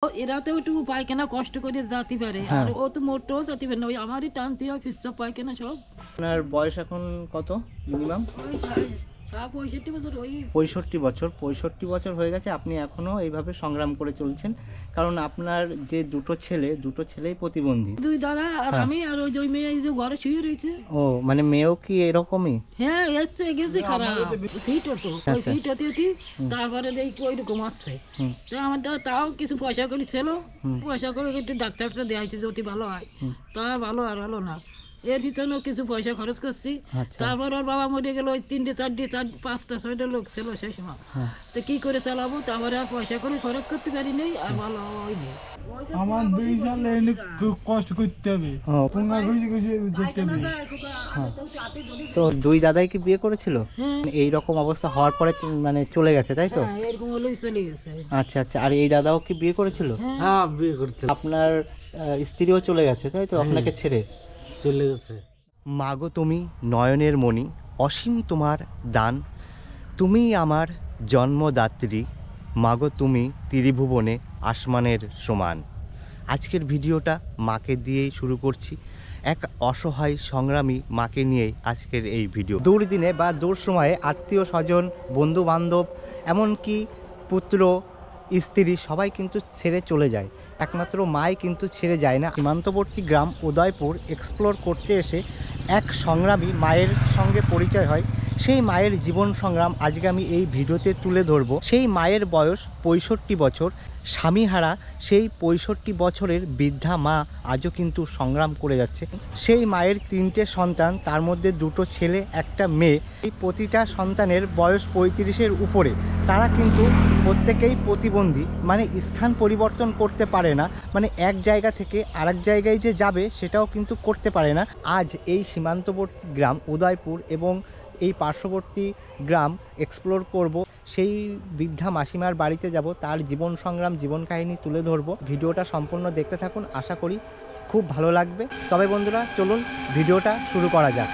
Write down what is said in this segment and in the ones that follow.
এরাতেও একটু পায়খানা কষ্ট করে যেতে পারে, আর ও তো মোটেও যেতে পারে না, ওই আমারই টানতে হয় পিচ্ছা পায়খানা সব। আপনার বয়স এখন কত মিনিমাম? ওই 65 বছর, ওই 65 বছর হয়ে গেছে। আপনি এখনো এইভাবে সংগ্রাম করে চলছেন, কারণ আপনার যে দুটো ছেলেই প্রতিবন্ধী। দুই দাদা আর আমি, আর ওই যে ওই মেয়ে এই যে ঘরে শুয়ে রয়েছে। ও মানে মেয়েও কি এরকমই? হ্যাঁ, এসছে গেছে খারাপ ফিট হতো, ওই আচ্ছা। ফিট হতে তারপরে দেখি ওইরকম আসছে। তো আমার দাদা তাও কিছু পয়সা করে ছিল, পয়সা করে একটু ডাক্তারটা দেখাইছে যে অতি ভালো হয়, তা ভালো আর ভালো না। এর পিছনেও কিছু পয়সা খরচ করছি। আচ্ছা। তারপর ওর বাবা মরে গেল, ওই 3টে 4টে 5টা 6টা লোক ছিল সেই সময়। তো কি করে চালাবো, তারপরে আর পয়সা করে খরচ করতে পারি নেই, আর ভালো হয়নি। আমার 2 সাল এনে খুব কষ্ট করতে হবে, পুঙ্গা ঘুষে ঘুষে যেতে হবে। তো দুই দাদাই কি বিয়ে করেছিল? হ্যাঁ, এই রকম অবস্থা হওয়ার পরে মানে চলে গেছে, তাই তো? হ্যাঁ, এরকম হলেই চলে গেছে। আচ্ছা আচ্ছা। আর এই দাদাও কি বিয়ে করেছিল? হ্যাঁ, বিয়ে করতে আপনার স্ত্রীও চলে গেছে, তাই তো, আপনাকে ছেড়ে? চলে গেছে। মাগো তুমি নয়নের মণি, অসীম তোমার দান, তুমি আমার জন্মদাত্রী, মাগো তুমি ত্রিভুবনে আসমানের সমান। আজকের ভিডিওটা মাকে দিয়েই শুরু করছি। এক অসহায় সংগ্রামী মাকে নিয়েই আজকের এই ভিডিও। দুর্দিনে বা দুঃসময়ে আত্মীয় স্বজন, বন্ধু বান্ধব, এমনকি পুত্র স্ত্রী সবাই কিন্তু ছেড়ে চলে যায়, একমাত্র মাই কিন্তু ছেড়ে যায় না। সীমান্তবর্তী গ্রাম উদয়পুর এক্সপ্লোর করতে এসে এক সংগ্রামী মায়ের সঙ্গে পরিচয় হয়। সেই মায়ের জীবন সংগ্রাম আজকে আমি এই ভিডিওতে তুলে ধরবো। সেই মায়ের বয়স 65 বছর, স্বামীহারা সেই 65 বছরের বৃদ্ধা মা আজও কিন্তু সংগ্রাম করে যাচ্ছে। সেই মায়ের 3টে সন্তান, তার মধ্যে 2টো ছেলে একটা মেয়ে। এই প্রতিটা সন্তানের বয়স 35-এর উপরে। তারা কিন্তু প্রত্যেকেই প্রতিবন্ধী, মানে স্থান পরিবর্তন করতে পারে না, মানে এক জায়গা থেকে আরেক জায়গায় যে যাবে সেটাও কিন্তু করতে পারে না। আজ এই সীমান্তবর্তী গ্রাম উদয়পুর এবং এই পার্শ্ববর্তী গ্রাম এক্সপ্লোর করব। সেই বৃদ্ধা মাসিমার বাড়িতে যাব, তার জীবন সংগ্রাম, জীবন কাহিনী তুলে ধরবো। ভিডিওটা সম্পূর্ণ দেখতে থাকুন, আশা করি খুব ভালো লাগবে। তবে বন্ধুরা চলুন ভিডিওটা শুরু করা যাক।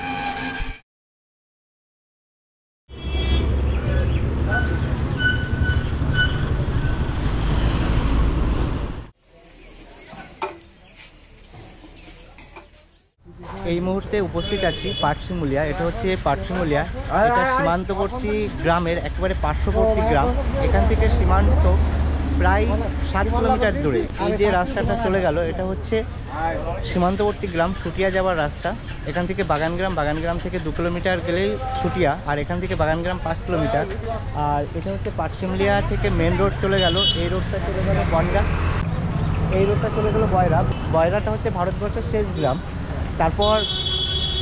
এই মুহূর্তে উপস্থিত আছি পাটশিমুলিয়া। এটা হচ্ছে পাটশিমুলিয়া, এটা সীমান্তবর্তী গ্রামের একেবারে পার্শ্ববর্তী গ্রাম। এখান থেকে সীমান্ত প্রায় 7 কিলোমিটার দূরে। এই যে রাস্তাটা চলে গেল, এটা হচ্ছে সীমান্তবর্তী গ্রাম সুটিয়া যাওয়ার রাস্তা। এখান থেকে বাগানগ্রাম থেকে 2 কিলোমিটার গেলেই সুটিয়া, আর এখান থেকে বাগানগ্রাম 5 কিলোমিটার। আর এটা হচ্ছে পাটশিমুলিয়া থেকে মেন রোড চলে গেল, এই রোডটা চলে গেল বনগা, এই রোডটা চলে গেল বয়রা। বয়রাটা হচ্ছে ভারতবর্ষের শেষ গ্রাম, তারপর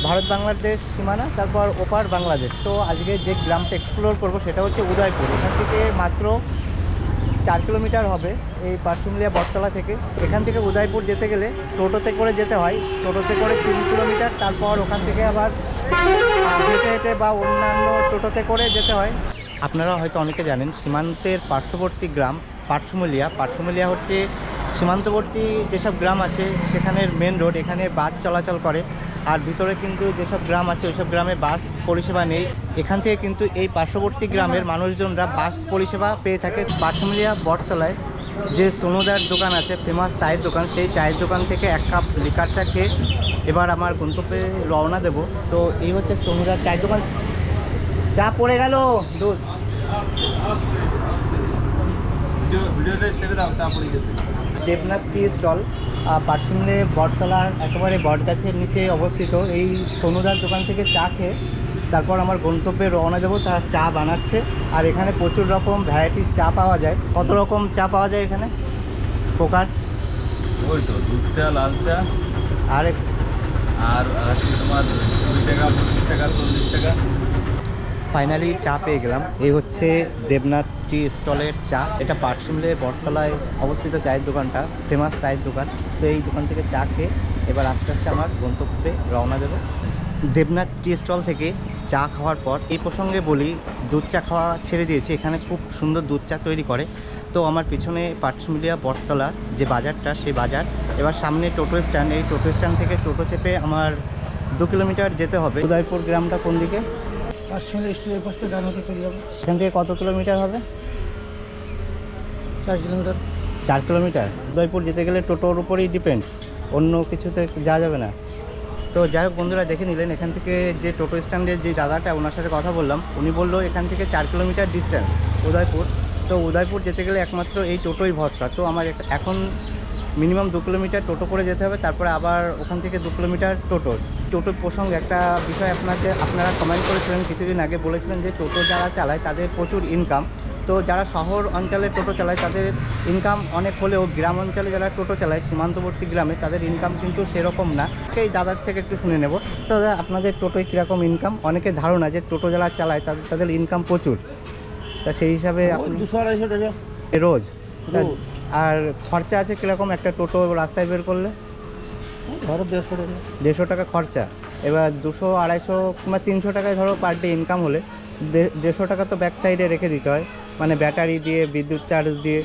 ভারত বাংলাদেশ সীমানা, তারপর ওপার বাংলাদেশ। তো আজকে যে গ্রামটা এক্সপ্লোর করব সেটা হচ্ছে উদয়পুর। এখান থেকে মাত্র 4 কিলোমিটার হবে এই পাটশিমুলিয়া বটতলা থেকে। এখান থেকে উদয়পুর যেতে গেলে টোটোতে করে যেতে হয়, টোটোতে করে 3 কিলোমিটার, তারপর ওখান থেকে আবার হেঁটে হেঁটে বা অন্যান্য টোটোতে করে যেতে হয়। আপনারা হয়তো অনেকে জানেন সীমান্তের পার্শ্ববর্তী গ্রাম পাটশিমুলিয়া হচ্ছে সীমান্তবর্তী যেসব গ্রাম আছে সেখানের মেন রোড। এখানে বাস চলাচল করে, আর ভিতরে কিন্তু যেসব গ্রাম আছে ওইসব গ্রামে বাস পরিষেবা নেই। এখান থেকে কিন্তু এই পার্শ্ববর্তী গ্রামের মানুষজনরা বাস পরিষেবা পেয়ে থাকে। পাটশিমুলিয়া বটতলায় যে সোনুদার দোকান আছে, ফেমাস চায়ের দোকান, সেই চায়ের দোকান থেকে 1 কাপ লিকার চা খেয়ে এবার আমার গন্তব্যে রওনা দেব। তো এই হচ্ছে সোনুদার চায়ের দোকান। চা পড়ে গেল, দুধ ভিডিওতে ছেড়ে দাও, চা পড়ে গেছে। দেবনাথ টি স্টল, পাটশিমুলিয়া বটতলার একেবারে বটগাছের নিচে অবস্থিত। এই সোনুদার দোকান থেকে চা খেয়ে তারপর আমার গন্তব্যে রওনা দেবো। তার চা বানাচ্ছে, আর এখানে প্রচুর রকম ভ্যারাইটিস চা পাওয়া যায়। কত রকম চা পাওয়া যায় এখানে প্রকার? ওই তো দুধ চা, লাল চা, আর আছে তোমার 2 টাকা, 25 টাকা, 40 টাকা। ফাইনালি চা পেয়ে গেলাম। এই হচ্ছে দেবনাথ টি স্টলের চা। এটা পাটশিমুলিয়া বটতলায় অবস্থিত চায়ের দোকানটা, ফেমাস চায়ের দোকান। তো এই দোকান থেকে চা খেয়ে এবার আস্তে আস্তে আমার গন্তব্যে রওনা দেবো। দেবনাথ টি স্টল থেকে চা খাওয়ার পর এই প্রসঙ্গে বলি, দুধ চা খাওয়া ছেড়ে দিয়েছি। এখানে খুব সুন্দর দুধ চা তৈরি করে। তো আমার পিছনে পাটশিমুলিয়া বটতলা যে বাজারটা, সেই বাজার। এবার সামনে টোটো স্ট্যান্ড, এই টোটো স্ট্যান্ড থেকে টোটো চেপে আমার 2 কিলোমিটার যেতে হবে। উদয়পুর গ্রামটা কোন দিকে? পাটশিমুলিয়া স্টেশনের পাশ থেকে ডান হাতে চলে যাবো। এখান থেকে কত কিলোমিটার হবে? 4 কিলোমিটার। 4 কিলোমিটার। উদয়পুর যেতে গেলে টোটোর উপরেই ডিপেন্ড, অন্য কিছুতে যাওয়া যাবে না। তো যাই হোক বন্ধুরা, দেখে নিলেন এখান থেকে যে টোটো স্ট্যান্ডের যে দাদাটা, ওনার সাথে কথা বললাম, উনি বললো এখান থেকে 4 কিলোমিটার ডিস্টেন্স উদয়পুর। তো উদয়পুর যেতে গেলে একমাত্র এই টোটোই ভরসা। তো আমার এখন মিনিমাম 2 কিলোমিটার টোটো করে যেতে হবে, তারপরে আবার ওখান থেকে 2 কিলোমিটার টোটো প্রসঙ্গে একটা বিষয় আপনারা কমেন্ট করেছিলেন কিছুদিন আগে, বলেছিলেন যে টোটো যারা চালায় তাদের প্রচুর ইনকাম। তো যারা শহর অঞ্চলে টোটো চালায় তাদের ইনকাম অনেক হলেও গ্রাম অঞ্চলে যারা টোটো চালায় সীমান্তবর্তী গ্রামে, তাদের ইনকাম কিন্তু সেরকম না। এই দাদার থেকে একটু শুনে নেব। তো দাদা, আপনাদের টোটোয় কীরকম ইনকাম? অনেকে ধারণা যে টোটো যারা চালায় তাদের ইনকাম প্রচুর, তা সেই হিসাবে আপনি 200-250 টাকা রোজ? রোজ। আর খরচা আছে কীরকম একটা টোটো রাস্তায় বের করলে? ধরো 150 টাকা। 150 টাকা খরচা। এবার 200, 250 কিংবা 300 টাকায় ধরো পার ডে ইনকাম হলে 150 টাকা তো ব্যাক সাইডে রেখে দিতে হয়, মানে ব্যাটারি দিয়ে, বিদ্যুৎ চার্জ দিয়ে,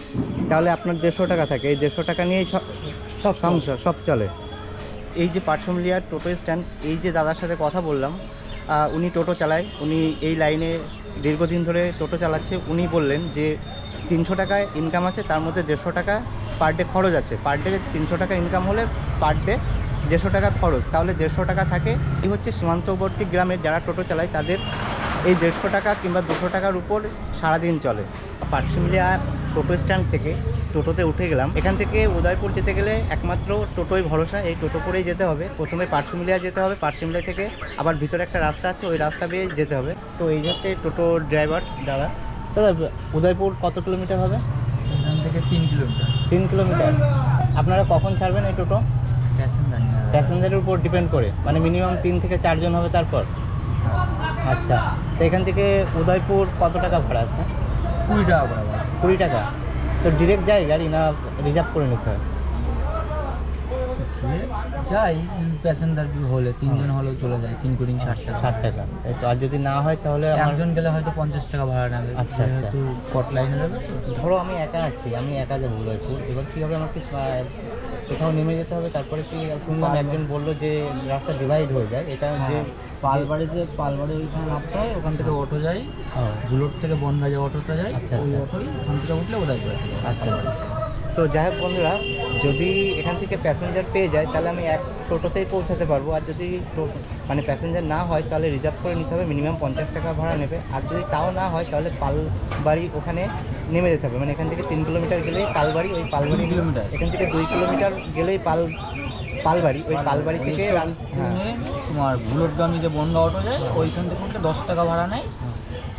তাহলে আপনার 150 টাকা থাকে। এই 150 টাকা নিয়েই সব সংসার সব চলে। এই যে পাটশিমুলিয়ার টোটো স্ট্যান্ড, এই যে দাদার সাথে কথা বললাম, উনি টোটো চালায়, উনি এই লাইনে দীর্ঘদিন ধরে টোটো চালাচ্ছে। উনি বললেন যে 300 টাকায় ইনকাম আছে, তার মধ্যে 150 টাকা পার ডে খরচ আছে। পার ডে 300 টাকা ইনকাম হলে পার ডে 150 টাকা খরচ, তাহলে 150 টাকা থাকে। এই হচ্ছে সীমান্তবর্তী গ্রামের যারা টোটো চালায় তাদের এই 150 টাকা কিংবা 200 টাকার উপর সারাদিন চলে। পাটশিমুলিয়া টোটো স্ট্যান্ড থেকে টোটোতে উঠে গেলাম। এখান থেকে উদয়পুর যেতে গেলে একমাত্র টোটোই ভরসা, এই টোটো করেই যেতে হবে। প্রথমে পাটশিমুলিয়া যেতে হবে, পাটশিমুলিয়া থেকে আবার ভিতরে একটা রাস্তা আছে, ওই রাস্তা দিয়ে যেতে হবে। তো এই হচ্ছে টোটো ড্রাইভার দাদা। দাদা, উদয়পুর কত কিলোমিটার হবে? এখান থেকে 3 কিলোমিটার। 3 কিলোমিটার। আপনারা কখন ছাড়বেন এই টোটো? প্যাসেঞ্জার প্যাসেঞ্জারের উপর ডিপেন্ড করে, মানে মিনিমাম 3 থেকে 4 জন হবে তারপর? আচ্ছা, তো এখান থেকে উদয়পুর কত টাকা ভাড়া আছে? 20 টাকা করে। 20 টাকা। তো ডিরেক্ট যায় গাড়ি না রিজার্ভ করে নিতে হয়? যাই প্যাসেঞ্জার হলে 3 জন হলেও চলে যায়, 3 কোটিং 60 টাকা। 60 টাকা। এই তো, আর যদি না হয় তাহলে একজন গেলে হয়তো 50 টাকা ভাড়া নেবে। আচ্ছা, আচ্ছা। যেহেতু কট লাইনে যাবে। ধরো আমি একা আছি, আমি একা যাবো উদয়পুর, এবার কী হবে? আমাকে কোথাও নেমে যেতে হবে, তারপরে কি শুনলাম একজন বললো যে রাস্তা ডিভাইড হয়ে যায়, এটা যে পালবাড়ি ওইখানে নামতে হয়, ওখান থেকে অটো যায়, ঝুলোর থেকে বনগা যে অটোটা যায়, আচ্ছা, ওই আচ্ছা। অটোই ওখান থেকে উঠলে ওদাই করে। আচ্ছা। তো যাই হোক বন্ধুরা, যদি এখান থেকে প্যাসেঞ্জার পেয়ে যায় তাহলে আমি এক টোটোতেই পৌঁছাতে পারবো। আর যদি মানে প্যাসেঞ্জার না হয় তাহলে রিজার্ভ করে নিতে হবে, মিনিমাম 50 টাকা ভাড়া নেবে। আর যদি তাও না হয় তাহলে পালবাড়ি ওখানে নেমে যেতে হবে। মানে এখান থেকে 3 কিলোমিটার গেলেই পালবাড়ি, ওই পালবাড়ি 2 কিলোমিটার। এখান থেকে 2 কিলোমিটার গেলেই পালবাড়ি, ওই পালবাড়ি থেকে হ্যাঁ। তোমার বুলেটগামী যে বনগা অটো যায়, ওইখান থেকে উঠলে 10 টাকা ভাড়া নেয়,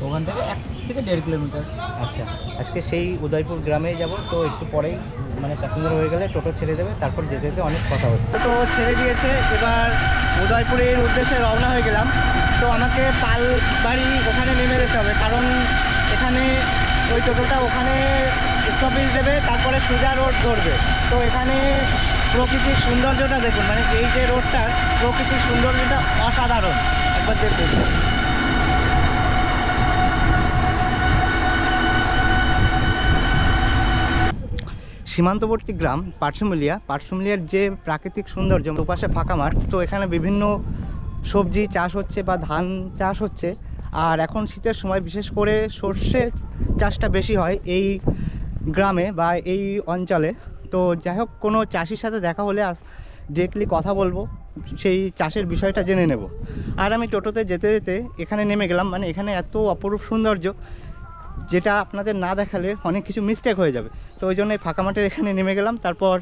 ওখান থেকে 1 থেকে 1.5 কিলোমিটার। আচ্ছা, আজকে সেই উদয়পুর গ্রামে যাব। তো একটু পরেই মানে প্যাসেঞ্জার হয়ে গেলে টোটো ছেড়ে দেবে, তারপর যেতে যেতে অনেক কথা হচ্ছে। টোটো ছেড়ে দিয়েছে, এবার উদয়পুরের উদ্দেশ্যে রওনা হয়ে গেলাম। তো আমাকে পালবাড়ি ওখানে নেমে যেতে হবে, কারণ এখানে ওই টোটোটা ওখানে স্টপেজ দেবে, তারপরে সোজা রোড ধরবে। তো এখানে প্রকৃতির সৌন্দর্যটা দেখুন, মানে এই যে রোডটার প্রকৃতির সৌন্দর্যটা অসাধারণ, একবার দেখুন। সীমান্তবর্তী গ্রাম পাটশিমুলিয়ার যে প্রাকৃতিক সৌন্দর্য, দুপাশে ফাঁকা মাঠ, তো এখানে বিভিন্ন সবজি চাষ হচ্ছে বা ধান চাষ হচ্ছে। আর এখন শীতের সময় বিশেষ করে সর্ষে চাষটা বেশি হয় এই গ্রামে বা এই অঞ্চলে। তো যাই হোক, কোনো চাষির সাথে দেখা হলে ডিরেক্টলি কথা বলবো, সেই চাষের বিষয়টা জেনে নেব। আর আমি টোটোতে যেতে যেতে এখানে নেমে গেলাম, মানে এখানে এত অপরূপ সৌন্দর্য যেটা আপনাদের না দেখালে অনেক কিছু মিস্টেক হয়ে যাবে। তো ওই জন্য ফাঁকা মাঠের এখানে নেমে গেলাম, তারপর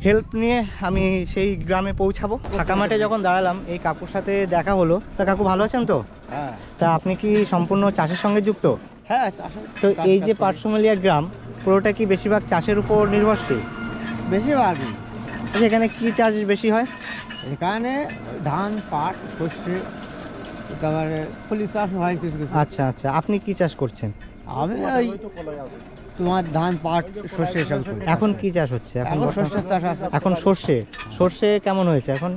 হেল্প নিয়ে আমি সেই গ্রামে পৌঁছাবো। ফাঁকা মাঠে যখন দাঁড়ালাম, এই কাকুর সাথে দেখা হলো। তা কাকু ভালো আছেন তো? হ্যাঁ। তা আপনি কি সম্পূর্ণ চাষের সঙ্গে যুক্ত? হ্যাঁ। তো এই যে পাটশিমুলিয়া গ্রাম, পুরোটা কি বেশিরভাগ চাষের উপর নির্ভরশীল? বেশিরভাগ। আচ্ছা, এখানে কি চাষ বেশি হয়? এখানে ধান, পাট, সর্ষে, একেবারে ফুলি চাষ হয় কিছু কিছু। আচ্ছা আচ্ছা, আপনি কি চাষ করছেন? আমি ওই তোমার ধান, পাট, সর্ষে সব করি। এখন কি চাষ হচ্ছে? এখন সর্ষের চাষ আছে। এখন সর্ষে কেমন হয়েছে এখন?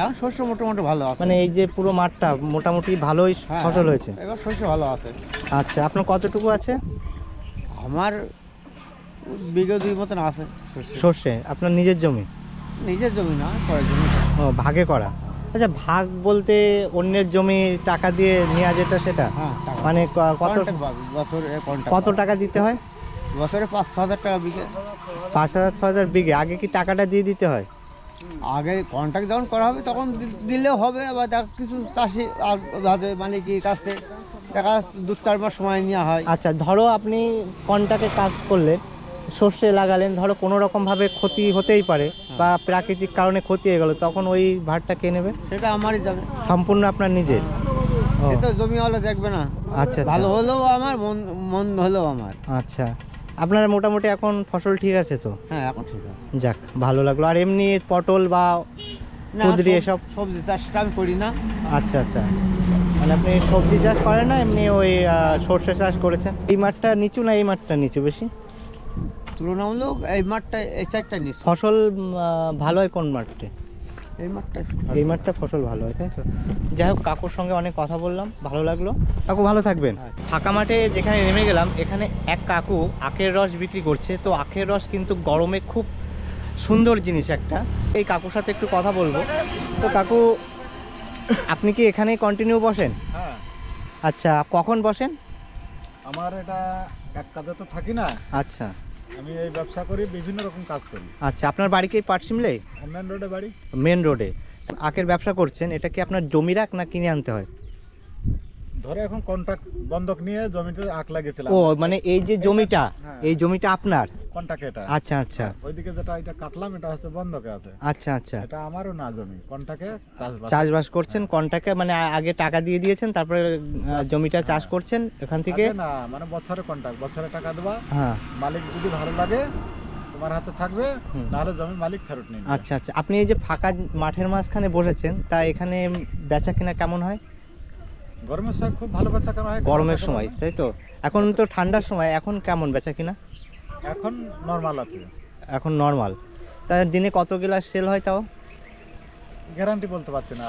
এখন সর্ষে মোটামুটি ভালো আছে, মানে এই যে পুরো মাঠটা মোটামুটি ভালোই ফসল হয়েছে। এবার সর্ষে ভালো আছে। আচ্ছা, আপনার কতটুকু আছে? আমার বিঘে 2 মতন আছে সর্ষে। আপনার নিজের জমি? নিজের জমি না, পরের জমি। ও, ভাগে করা। আচ্ছা, ভাগ বলতে অন্যের জমি টাকা দিয়ে নেওয়া যেটা সেটা? হ্যাঁ। মানে বছরে কত টাকা দিতে হয়? বছরে 5-6 হাজার টাকা বিঘে। 5,000-6,000 বিঘে। আগে কি টাকাটা দিয়ে দিতে হয়? আগে কন্ট্রাক্ট যখন করা হবে তখন দিলেও হবে, আবার তার কিছু চাষি আর বাদে মালিকের কাছ থেকে টাকা 2-4 মাস সময় নেওয়া হয়। আচ্ছা, ধরো আপনি কন্ট্রাক্টে কাজ করলেন, সর্ষে লাগালেন, ধরো কোনো রকমভাবে ক্ষতি হতেই পারে বা প্রাকৃতিক কারণে ক্ষতি হয়ে গেল, তখন ওই ভাড়টা কে নেবে? সেটা আমারই যাবে, সম্পূর্ণ আপনার নিজের? ও, সে তো জমিওয়ালা দেখবে না। আচ্ছা ভালো হলেও আমার, মন হলেও আমার। আচ্ছা, আপনার মোটামুটি এখন ফসল ঠিক আছে তো? হ্যাঁ, এখন ঠিক আছে। যাক, ভালো লাগলো। আর এমনি পটল বা না, কুঁদরি এসব? সবজি চাষটা আমি করি না। আচ্ছা আচ্ছা, মানে আপনি সবজি চাষ করেন না, এমনি ওই সর্ষে চাষ করেছেন? এই মাঠটা নিচু না এই মাঠটা নিচু বেশি? তুলনামূলক এই মাঠটা, এই চারটা নিচ্ছি। ফসল ভালো হয় কোন মাঠে? এই মাঠটা এই মাঠটা ফসল ভালো হয়, তাই তো? যাই হোক, কাকুর সঙ্গে অনেক কথা বললাম, ভালো লাগলো। কাকু ভালো থাকবেন। ফাঁকা মাঠে যেখানে নেমে গেলাম, এখানে এক কাকু আখের রস বিক্রি করছে। তো আখের রস কিন্তু গরমে খুব সুন্দর জিনিস একটা। এই কাকুর সাথে একটু কথা বলবো। তো কাকু, আপনি কি এখানেই কন্টিনিউ বসেন? হ্যাঁ, আচ্ছা, কখন বসেন? আমার এটা এক কাজে তো থাকি না, আচ্ছা আমি এই ব্যবসা করি, বিভিন্ন রকম কাজ করি। আচ্ছা, আপনার বাড়ি কি পাটশিমলে? মেন রোডে বাড়ি। মেন রোডে আখের ব্যবসা করছেন, এটা কি আপনার জমি রাখ না কিনে আনতে হয়? ধরে এখন কন্ট্রাক্ট বন্ধক নিয়ে জমিতে আখ লাগিয়েছিলাম। ও, মানে এই যে জমিটা, হ্যাঁ। এই জমিটা আপনার? কন্ট্রাক্ট এটা। আচ্ছা আচ্ছা ওইদিকে যেটা এটা কাটলাম, এটা হচ্ছে বন্ধকে আছে। আচ্ছা আচ্ছা, এটা আমারও না জমি, কন্ট্রাক্টে চাষবাস। চাষবাস করছেন কন্ট্রাক্টে, মানে আগে টাকা দিয়ে দিয়েছেন, তারপরে জমিটা চাষ করছেন এখান থেকে? আগে না, মানে বছরে কন্ট্রাক্ট, বছরে টাকা দেবা, হ্যাঁ। মালিক যদি ভালো লাগে তোমার হাতে থাকবে, হুম। নাহলে জমি মালিক ফেরত নিয়ে নেবে। আচ্ছা আচ্ছা, আপনি এই যে ফাঁকা মাঠের মাঝখানে বসেছেন, তা এখানে বেচা কেনা কেমন হয়? গরমের সময় খুব ভালো বেচা কেনা হয়। গরমের সময়, তাই তো? এখন তো ঠান্ডার সময়, এখন কেমন বেচা কিনা? এখন নরমাল আছে। এখন নর্মাল। তা দিনে কত গ্লাস সেল হয় তাও? গ্যারান্টি বলতে পারছি না।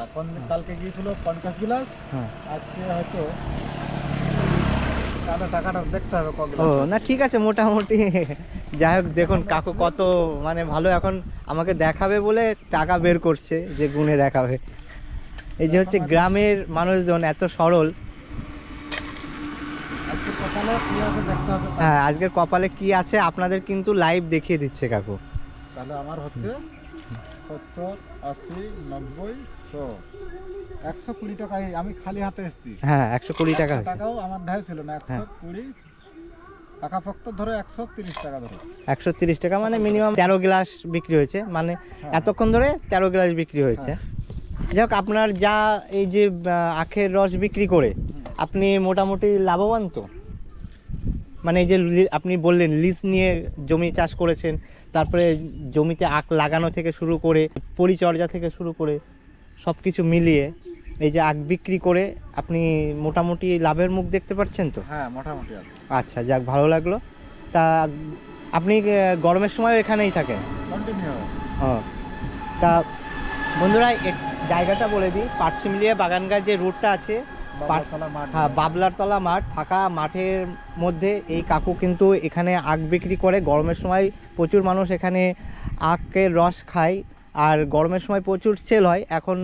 কালকে গিয়েছিল 50 গ্লাস, হ্যাঁ। আজকে হয়তো তাহলে টাকাটা দেখতে হবে কত ও গ্লাস। না, ঠিক আছে, মোটামুটি। যাই হোক, দেখুন কাকু কত মানে ভালো, এখন আমাকে দেখাবে বলে টাকা বের করছে যে গুনে দেখাবে। এই যে হচ্ছে গ্রামের মানুষজন এত সরল। আজকে সকালে কি আছে দেখতে হবে। হ্যাঁ, আজকের কপালে কি আছে আপনাদের কিন্তু লাইভ দেখিয়ে দিচ্ছে কাকু। তাহলে আমার হচ্ছে 70, 80, 90, 100, 120 টাকা। আমি খালি হাতে এসেছি। হ্যাঁ, 120 টাকা হয়েছে। টাকাও আমার ধারে ছিল না। হ্যাঁ। 120 টাকা ফক্ত ধরো, 130 টাকা ধরো। 130 টাকা, মানে মিনিমাম 13 গ্লাস বিক্রি হয়েছে, মানে এতক্ষণ ধরে 13 গ্লাস বিক্রি হয়েছে। যাই হোক, আপনার যা এই যে আখের রস বিক্রি করে আপনি মোটামুটি লাভবান তো? মানে এই যে আপনি বললেন লিজ নিয়ে জমি চাষ করেছেন, তারপরে জমিতে আখ লাগানো থেকে শুরু করে পরিচর্যা থেকে শুরু করে সব কিছু মিলিয়ে এই যে আখ বিক্রি করে আপনি মোটামুটি লাভের মুখ দেখতে পাচ্ছেন তো? হ্যাঁ, মোটামুটি আছে। আচ্ছা, যাক, ভালো লাগলো। তা আপনি গরমের সময় এখানেই থাকেন? কন্টিনিউ। ও, তা বন্ধুরা জায়গাটা বলে দিই, পাটশিমলিয়া বাগানগার যে রোডটা আছে, বাবলাতলা মাঠ। হ্যাঁ, বাবলারতলা মাঠ, ফাঁকা মাঠের মধ্যে এই কাকু কিন্তু এখানে আখ বিক্রি করে। গরমের সময় প্রচুর মানুষ এখানে আখের রস খায়, আর গরমের সময় প্রচুর সেল হয়। এখন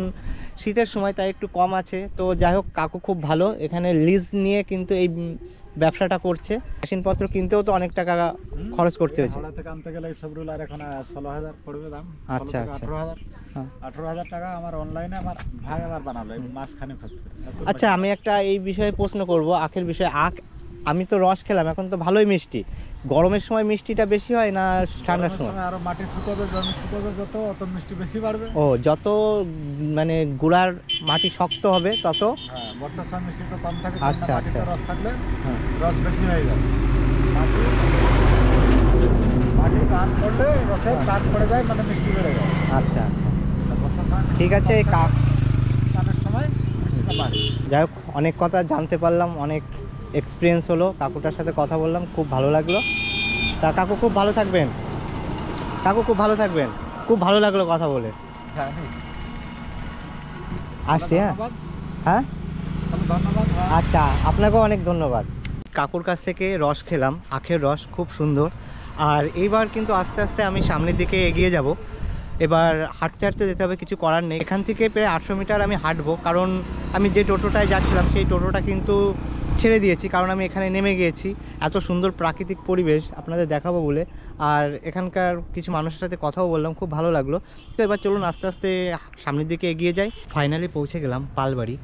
শীতের সময় তাই একটু কম আছে। তো যাই হোক, কাকু খুব ভালো, এখানে লিজ নিয়ে কিন্তু এই ব্যবসাটা করছে। মেশিনপত্র কিনতেও তো অনেক টাকা খরচ করতে হয়েছে। হাওড়া থেকে আনতে গেলে সব রুলার এখন 16,000 পড়বে দাম। আচ্ছা, 16 থেকে আচ্ছা। 18,000। হ্যাঁ। 18,000 টাকা আমার অনলাইনে আমার ভাই আমার বানালো, এই মাসখানে হচ্ছে। আচ্ছা, আমি একটা এই বিষয়ে প্রশ্ন করব, আখের বিষয়ে। আখ আমি তো রস খেলাম, এখন তো ভালোই মিষ্টি। গরমের সময় মিষ্টিটা বেশি হয় না ঠান্ডার সময়? আরো মাটি শুকাবে, জমি শুকাবে, যত অত মিষ্টি বেশি বাড়বে। ও, যত মানে গুড়ার মাটি শক্ত হবে তত? হ্যাঁ, বর্ষার সময় মিষ্টি তো কম থাকে। আচ্ছা, মাটিতে আচ্ছা। রস থাকলে হ্যাঁ। রস বেশি হয়ে যাবে। মাটি টান পড়লে রসের টান পড়ে যায়, মানে মিষ্টি বেড়ে যায়। আচ্ছা আচ্ছা, বর্ষার সময় ঠিক আছে। এই টানের সময় মিষ্টিটা বাড়ে। যাই হোক, অনেক কথা জানতে পারলাম, অনেক এক্সপিরিয়েন্স হলো, কাকুটার সাথে কথা বললাম, খুব ভালো লাগলো। তা কাকু খুব ভালো থাকবেন, কাকু খুব ভালো থাকবেন, খুব ভালো লাগলো কথা বলে। জানি। আসছি। হ্যাঁ ধন্যবাদ। হ্যাঁ, তাহলে ধন্যবাদ। আচ্ছা, আপনাকেও অনেক ধন্যবাদ। কাকুর কাছ থেকে রস খেলাম, আখের রস খুব সুন্দর। আর এইবার কিন্তু আস্তে আস্তে আমি সামনের দিকে এগিয়ে যাব। এবার হাঁটতে হাঁটতে যেতে হবে, কিছু করার নেই। এখান থেকে প্রায় 800 মিটার আমি হাঁটবো, কারণ আমি যে টোটোটায় যাচ্ছিলাম সেই টোটোটা কিন্তু ছেড়ে দিয়েছি, কারণ আমি এখানে নেমে গিয়েছি। এত সুন্দর প্রাকৃতিক পরিবেশ আপনাদের দেখাবো বলে আর এখানকার কিছু মানুষের সাথে কথাও বললাম, খুব ভালো লাগলো। তো এবার চলুন আস্তে আস্তে সামনের দিকে এগিয়ে যাই। ফাইনালি পৌঁছে গেলাম পালবাড়ি।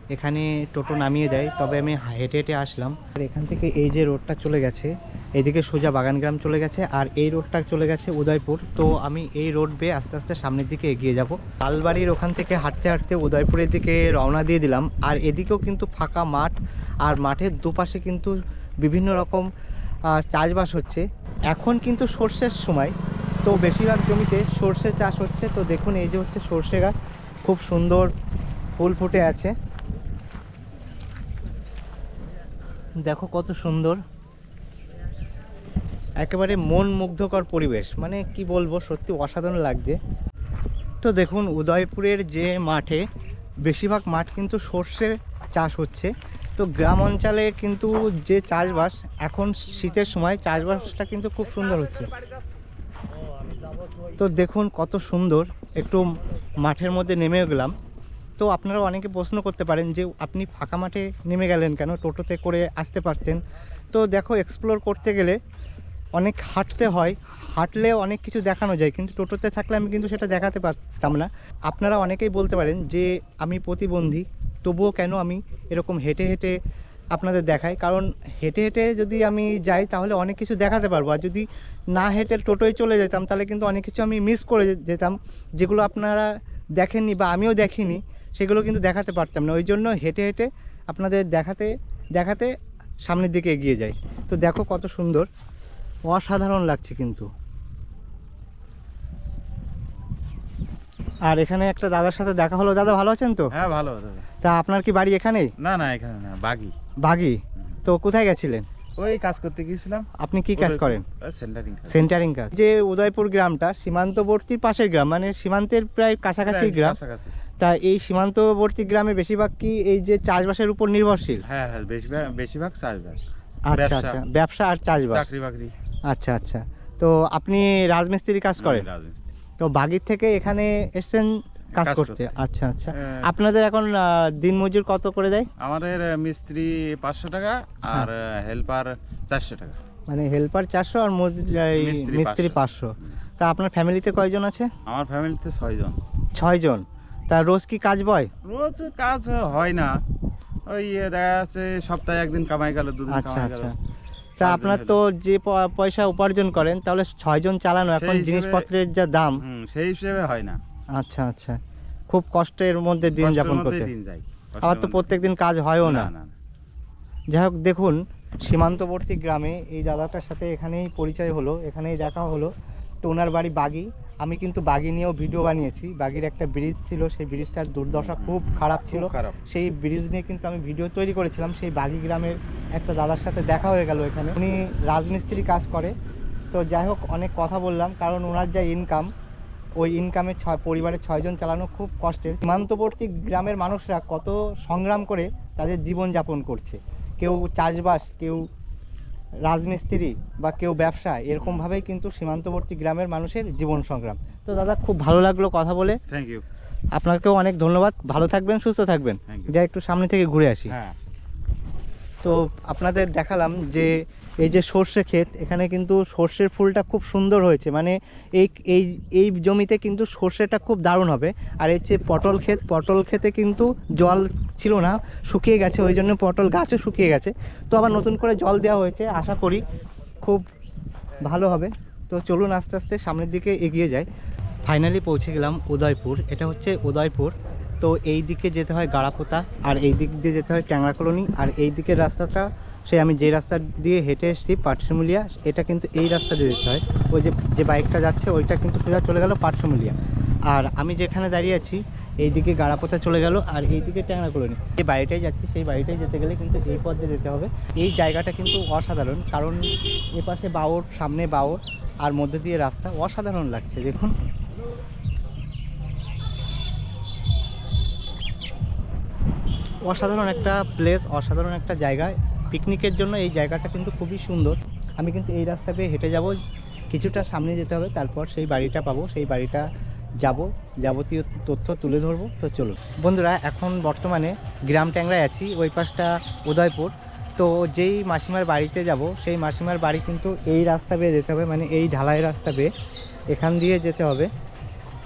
এখানে টোটো নামিয়ে দেয়, তবে আমি হেঁটে হেঁটে আসলাম। আর এখান থেকে এই যে রোডটা চলে গেছে, এইদিকে সোজা বাগানগ্রাম চলে গেছে, আর এই রোডটা চলে গেছে উদয়পুর। তো আমি এই রোড বেয়ে আস্তে আস্তে সামনের দিকে এগিয়ে যাব। পালবাড়ির ওখান থেকে হাঁটতে হাঁটতে উদয়পুরের দিকে রওনা দিয়ে দিলাম। আর এদিকেও কিন্তু ফাঁকা মাঠ, আর মাঠের দুপাশে কিন্তু বিভিন্ন রকম চাষবাস হচ্ছে। এখন কিন্তু সর্ষের সময়, তো বেশিরভাগ জমিতে সর্ষে চাষ হচ্ছে। তো দেখুন এই যে হচ্ছে সর্ষে গাছ, খুব সুন্দর ফুল ফুটে আছে, দেখো কত সুন্দর, একেবারে মন মুগ্ধকর পরিবেশ, মানে কি বলবো, সত্যি অসাধারণ লাগছে। তো দেখুন উদয়পুরের যে মাঠে, বেশিরভাগ মাঠ কিন্তু সর্ষে চাষ হচ্ছে। তো গ্রাম অঞ্চলে কিন্তু যে চাষবাস, এখন শীতের সময় চাষবাসটা কিন্তু খুব সুন্দর হচ্ছে। তো দেখুন কত সুন্দর, একটু মাঠের মধ্যে নেমে গেলাম। তো আপনারা অনেকে প্রশ্ন করতে পারেন যে আপনি ফাঁকা মাঠে নেমে গেলেন কেন, টোটোতে করে আসতে পারতেন। তো দেখো, এক্সপ্লোর করতে গেলে অনেক হাঁটতে হয়, হাঁটলে অনেক কিছু দেখানো যায়, কিন্তু টোটোতে থাকলে আমি কিন্তু সেটা দেখাতে পারতাম না। আপনারা অনেকেই বলতে পারেন যে আমি প্রতিবন্ধী, তবুও কেন আমি এরকম হেঁটে হেঁটে আপনাদের দেখাই। কারণ হেঁটে হেঁটে যদি আমি যাই তাহলে অনেক কিছু দেখাতে পারবো, আর যদি না হেঁটে টোটোয় চলে যেতাম তাহলে কিন্তু অনেক কিছু আমি মিস করে যেতাম, যেগুলো আপনারা দেখেননি বা আমিও দেখিনি, সেগুলো কিন্তু দেখাতে পারতাম না। ওই জন্য হেঁটে হেঁটে আপনাদের দেখাতে দেখাতে সামনের দিকে এগিয়ে যাই। তো দেখো কত সুন্দর, অসাধারণ লাগছে কিন্তু। আর এখানে একটা দাদার সাথে দেখা হলো। দাদা ভালো আছেন তো? হ্যাঁ ভালো দাদা। তা আপনার কি বাড়ি এখানেই? না না, এখানে না, বাগি। বাগি? তো কোথায় গেছিলেন? ওই কাজ করতে গিয়েছিলাম। আপনি কি কাজ করেন? সেন্টারিং কাজ। সেন্টারিং কাজ। যে উদয়পুর গ্রামটা সীমান্তবর্তী পাশের গ্রাম, মানে সীমান্তের প্রায় কাছাকাছি গ্রাম। তা এই সীমান্তবর্তী গ্রামে বেশিরভাগ কি এই যে চাষবাসের উপর নির্ভরশীল? হ্যাঁ হ্যাঁ, বেশিরভাগ চাষবাস। আচ্ছা আচ্ছা, ব্যবসা আর চাষবাস। চাকরি বাকরি। আচ্ছা আচ্ছা। তো আপনি রাজমিস্ত্রি কাজ করেন? রাজমিস্ত্রি। তো বাগির থেকে এখানে এসেছেন কাজ কাজ করতে? করতে। আচ্ছা আচ্ছা। হ্যাঁ। আপনাদের এখন দিনমজুর কত করে দেয়? আমাদের মিস্ত্রি 500 টাকা আর হেল্পার 400 টাকা। মানে হেল্পার 400 আর মিস্ত্রি 500। তা আপনার ফ্যামিলিতে কয়জন আছে? আমার ফ্যামিলিতে 6 জন। 6 জন। তা রোজ কি কাজ বয়? রোজ কাজ হয় না, ওই দেখা যাচ্ছে সপ্তাহে একদিন কামাই গেল, দুদিন আচ্ছা কামাই গেল। আচ্ছা। তা আপনার তো যে পয়সা উপার্জন করেন, তাহলে 6 জন চালানো, এখন সেই হিসেবে- জিনিসপত্রের যা দাম। সেই হিসেবে হয় না। আচ্ছা আচ্ছা, খুব কষ্টের মধ্যে দিন যাপন কষ্টের মধ্যেই করতে। দিন যায়। আবার তো প্রত্যেকদিন কাজ হয়ও না। না না। যাই হোক, দেখুন সীমান্তবর্তী গ্রামে এই দাদাটার সাথে এখানেই পরিচয় হলো, এখানেই দেখা হলো। তো ওনার বাড়ি বাগি। আমি কিন্তু বাগি নিয়েও ভিডিও বানিয়েছি। বাগির একটা ব্রিজ ছিল, সেই ব্রিজটার দুর্দশা খুব খারাপ ছিল। খুব খারাপ। সেই ব্রিজ নিয়ে কিন্তু আমি ভিডিও তৈরি করেছিলাম। সেই বাগি গ্রামের একটা দাদার সাথে দেখা হয়ে গেল এখানে, উনি রাজমিস্ত্রি কাজ করে। তো যাই হোক, অনেক কথা বললাম, কারণ ওনার যা ইনকাম, ওই ইনকামে পরিবারের 6 জন চালানো খুব কষ্টের। সীমান্তবর্তী গ্রামের মানুষরা কত সংগ্রাম করে তাদের জীবনযাপন করছে, কেউ চাষবাস, কেউ রাজমিস্ত্রি বা কেউ ব্যবসা, এরকমভাবেই কিন্তু সীমান্তবর্তী গ্রামের মানুষের জীবন সংগ্রাম। তো দাদা, খুব ভালো লাগলো কথা বলে। Thank you. আপনাকেও অনেক ধন্যবাদ। ভালো থাকবেন, সুস্থ থাকবেন। Thank you. যা একটু সামনে থেকে ঘুরে আসি। হ্যাঁ। তো আপনাদের দেখালাম যে এই যে সর্ষে ক্ষেত, এখানে কিন্তু সর্ষের ফুলটা খুব সুন্দর হয়েছে, মানে এই এই এই জমিতে কিন্তু সর্ষেটা খুব দারুণ হবে। আর এই যে পটল ক্ষেত, পটল ক্ষেতে কিন্তু জল ছিল না, শুকিয়ে গেছে, ওই জন্য পটল গাছও শুকিয়ে গেছে। তো আবার নতুন করে জল দেওয়া হয়েছে, আশা করি খুব ভালো হবে। তো চলুন আস্তে আস্তে সামনের দিকে এগিয়ে যাই। ফাইনালি পৌঁছে গেলাম উদয়পুর। এটা হচ্ছে উদয়পুর। তো এই দিকে যেতে হয় গাড়াপোতা, আর এই দিক দিয়ে যেতে হয় ট্যাংরা কলোনি, আর এই দিকের রাস্তাটা আমি যে রাস্তা দিয়ে হেঁটে এসেছি পাটশিমুলিয়া, এটা কিন্তু এই রাস্তা দিয়ে যেতে হয়। ওই যে বাইকটা যাচ্ছে ওইটা কিন্তু সোজা চলে গেল পাটশিমুলিয়া। আর আমি যেখানে দাঁড়িয়ে আছি এই দিকে গাড়াপোতা চলে গেল, আর এই দিকে ট্যাংরা কলোনি। যে বাড়িটাই যাচ্ছি সেই বাড়িটাই যেতে গেলে কিন্তু এই পথ দিয়ে যেতে হবে। এই জায়গাটা কিন্তু অসাধারণ, কারণ এপাশে বাওর, সামনে বাওর, আর মধ্যে দিয়ে রাস্তা, অসাধারণ লাগছে। দেখুন অসাধারণ একটা প্লেস, অসাধারণ একটা জায়গা। পিকনিকের জন্য এই জায়গাটা কিন্তু খুবই সুন্দর। আমি কিন্তু এই রাস্তা পেয়ে হেঁটে যাব, কিছুটা সামনে যেতে হবে, তারপর সেই বাড়িটা পাবো, সেই বাড়িটা যাব, যাবতীয় তথ্য তুলে ধরবো। তো চলুন বন্ধুরা, এখন বর্তমানে গ্রাম ট্যাংরায় আছি, ওই পাশটা উদয়পুর। তো যেই মাসিমার বাড়িতে যাব সেই মাসিমার বাড়ি কিন্তু এই রাস্তা বেয়ে যেতে হবে, মানে এই ঢালাই রাস্তা বেয়ে এখান দিয়ে যেতে হবে।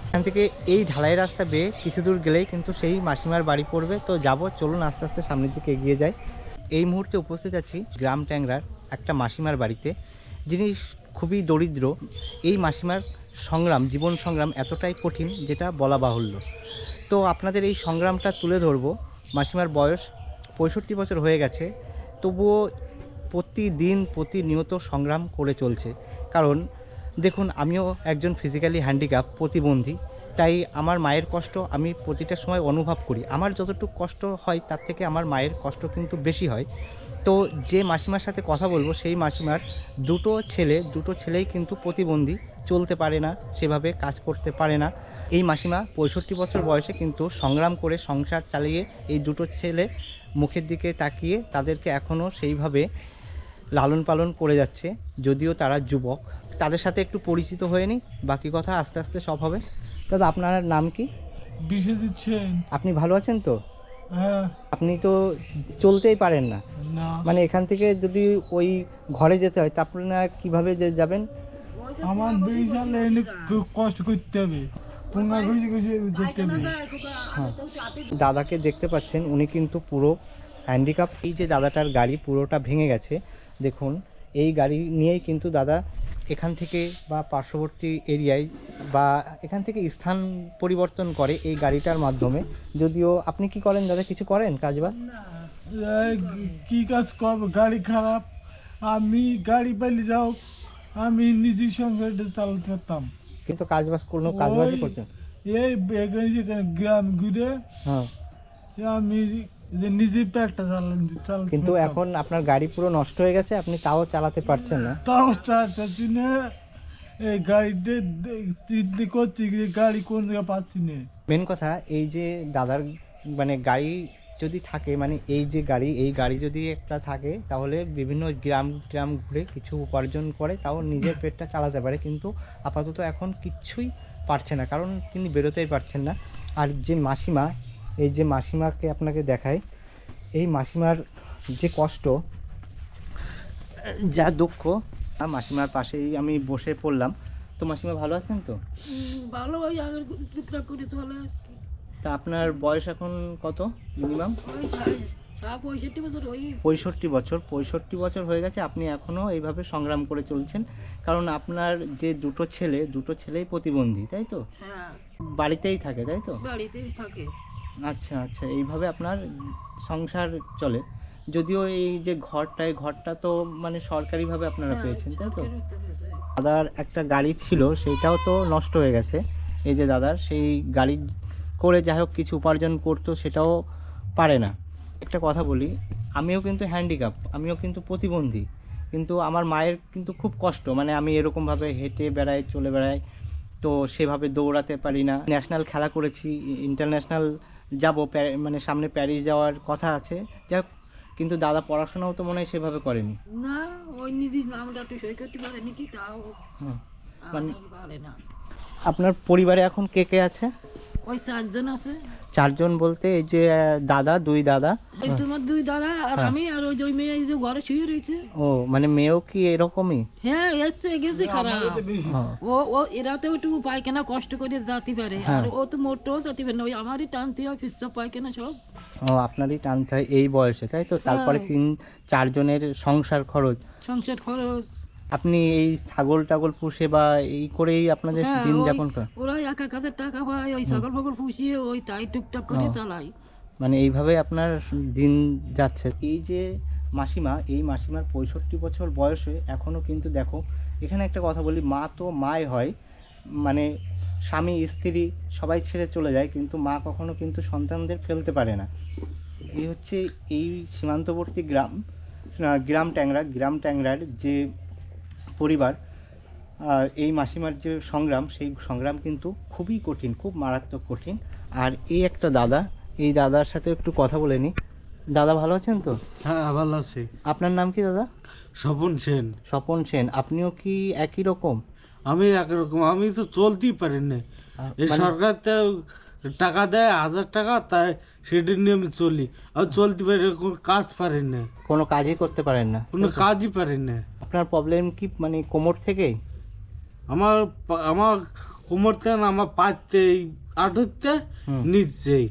এখান থেকে এই ঢালাই রাস্তা বেয়ে কিছু দূর গেলেই কিন্তু সেই মাসিমার বাড়ি পড়বে। তো যাব, চলুন আস্তে আস্তে সামনের দিকে এগিয়ে যাই। এই মুহূর্তে উপস্থিত আছি গ্রাম ট্যাংরার একটা মাসিমার বাড়িতে, যিনি খুবই দরিদ্র। এই মাসিমার সংগ্রাম, জীবন সংগ্রাম এতটাই কঠিন যেটা বলা বাহুল্য। তো আপনাদের এই সংগ্রামটা তুলে ধরবো। মাসিমার বয়স 65 বছর হয়ে গেছে, তবুও প্রতিদিন প্রতিনিয়ত সংগ্রাম করে চলছে। কারণ দেখুন, আমিও একজন ফিজিক্যালি হ্যান্ডিক্যাপ, প্রতিবন্ধী, তাই আমার মায়ের কষ্ট আমি প্রতিটা সময় অনুভব করি। আমার যতটুকু কষ্ট হয় তার থেকে আমার মায়ের কষ্ট কিন্তু বেশি হয়। তো যে মাসিমার সাথে কথা বলবো, সেই মাসিমার দুটো ছেলেই কিন্তু প্রতিবন্ধী, চলতে পারে না, সেভাবে কাজ করতে পারে না। এই মাসিমা 65 বছর বয়সে কিন্তু সংগ্রাম করে সংসার চালিয়ে এই দুটো ছেলে মুখের দিকে তাকিয়ে তাদেরকে এখনও সেইভাবে লালন পালন করে যাচ্ছে, যদিও তারা যুবক। তাদের সাথে একটু পরিচিত হয়ে নিই, বাকি কথা আস্তে আস্তে সব হবে। দাদা, আপনার নাম কি? বিশ্বজিৎ সেন। আপনি ভালো আছেন তো? হ্যাঁ। আপনি তো চলতেই পারেন না, না, মানে এখান থেকে যদি ওই ঘরে যেতে হয় তা আপনারা কীভাবে যাবেন? আমার বিশাল খুব কষ্ট করতে হবে, পুঙ্গা ঘুষে ঘুষে যেতে হবে। দাদাকে দেখতে পাচ্ছেন, উনি কিন্তু পুরো হ্যান্ডিক্যাপ। এই যে দাদাটার গাড়ি পুরোটা ভেঙে গেছে, দেখুন এই গাড়ি নিয়েই কিন্তু দাদা এখান থেকে বা পার্শ্ববর্তী এরিয়ায় বা এখান থেকে স্থান পরিবর্তন করে এই গাড়িটার মাধ্যমে। যদিও আপনি কি করেন দাদা, কিছু করেন কাজবাজ? কি কাজ করবো, গাড়ি খারাপ, আমি গাড়ি পাইলে যাও, আমি নিজের সঙ্গে চালাতে পারতাম, কিন্তু কাজবাজ কোনো কাজবাজই করছেন? এই এখানে গ্রাম ঘুরে হ্যাঁ, আমি নিজের পেটটা চালাতে কিন্তু এখন আপনার গাড়ি পুরো নষ্ট হয়ে গেছে, আপনি তাও চালাতে পারছেন না। তাও চালাতে না, এই গাড়িটা চিন্তা করছি, গাড়ি কোন জায়গায় পাচ্ছি না। মেন কথা, এই যে দাদার মানে গাড়ি যদি থাকে, মানে এই যে এই গাড়ি যদি একটা থাকে, তাহলে বিভিন্ন গ্রাম ঘুরে কিছু উপার্জন করে তাও নিজের পেটটা চালাতে পারে। কিন্তু আপাতত এখন কিচ্ছুই পারছে না, কারণ তিনি বেরোতেই পারছেন না। আর যে মাসিমা, এই যে মাসিমাকে আপনাকে দেখায়, এই মাসিমার যে কষ্ট, যা দুঃখ, মাসিমার পাশেই আমি বসে পড়লাম। তো মাসিমা ভালো আছেন তো? ভালো, ওই আগের টুকটাক করে চলে। তা আপনার বয়স এখন কত মিনিমাম? ওই 65 বছর ওই 65 বছর হয়ে গেছে, আপনি এখনও এইভাবে সংগ্রাম করে চলছেন। কারণ আপনার যে দুটো ছেলেই প্রতিবন্ধী, তাই তো? হ্যাঁ, বাড়িতেই থাকে, তাই তো? বাড়িতেই থাকে। আচ্ছা আচ্ছা, এইভাবে আপনার সংসার চলে। যদিও এই যে ঘরটা তো মানে সরকারিভাবে আপনারা পেয়েছেন, তাই তো? দাদার একটা গাড়ি ছিল, সেইটাও তো নষ্ট হয়ে গেছে। এই যে দাদার সেই গাড়ি করে যাই হোক কিছু উপার্জন করতো, সেটাও পারে না। একটা কথা বলি, আমিও কিন্তু হ্যান্ডিক্যাপ, আমিও কিন্তু প্রতিবন্ধী, কিন্তু আমার মায়ের কিন্তু খুব কষ্ট। মানে আমি এরকমভাবে হেঁটে বেড়াই, চলে বেড়াই, তো সেভাবে দৌড়াতে পারি না। ন্যাশনাল খেলা করেছি, ইন্টারন্যাশনাল যাব, মানে সামনে প্যারিস যাওয়ার কথা আছে, যাই হোক। কিন্তু দাদা পড়াশোনাও তো মনে হয় সেভাবে করেনি না, ওই নিজের নামটা একটু সই করতে পারেনি কি, তাও মানে পারে না। আপনার পরিবারে এখন কে কে আছে? ওই 4 জন আছে। 4 জন বলতে এই যে দাদা, 2 দাদা, ওই তোমার 2 দাদা আর আমি, আর ওই যে ওই মেয়ে এই যে ঘরে শুয়ে রয়েছে। ও মানে মেয়েও কি এরকমই? হ্যাঁ, এসে গেছে খারাপ। ও এরাতেও একটু পায়খানা কষ্ট করে যেতে পারে, আর ও তো মোটেও যেতে পারে না, ওই আমারই টানতে হয় পিচ্ছা পায়খানা সব। ও আপনারই টানতে হয় এই বয়সে, তাই তো? তারপরে 3-4 জনের সংসার খরচ। আপনি এই ছাগল পুষে বা এই করেই আপনাদের দিন যাপন করেন? ওরা 1,000 টাকা পায়, ওই ছাগল পুষিয়ে ওই তাই টুকটাক করে চালাই। মানে এইভাবে আপনার দিন যাচ্ছে। এই যে মাসিমা, এই মাসিমার 65 বছর বয়সে এখনও কিন্তু দেখো, এখানে একটা কথা বলি, মা তো মাই হয়, মানে স্বামী স্ত্রী সবাই ছেড়ে চলে যায়, কিন্তু মা কখনো কিন্তু সন্তানদের ফেলতে পারে না। এই হচ্ছে এই সীমান্তবর্তী গ্রাম ট্যাংরার যে পরিবার, এই মাসিমার যে সংগ্রাম, সেই সংগ্রাম কিন্তু খুবই কঠিন, খুব মারাত্মক কঠিন। আর এই একটা দাদা, এই দাদার সাথে একটু কথা বলে নি। দাদা ভালো আছেন তো? হ্যাঁ, ভালো আছি। আপনার নাম কি দাদা? স্বপন সেন। স্বপন সেন, আপনিও কি একই রকম? আমি একরকম, আমি তো চলতেই পারি না। এই সরকার তো টাকা দেয় 1000 টাকা, তাই সেটা নিয়ে আমি চলি। আর চলতে পারি, কোনো কাজ পারি না, কোনো কাজই করতে পারেন না? কোনো কাজই পারি না। আপনার প্রবলেম কি মানে কোমর থেকেই? আমার কোমর থেকে না, আমার পাতে আটুতে নিচেই,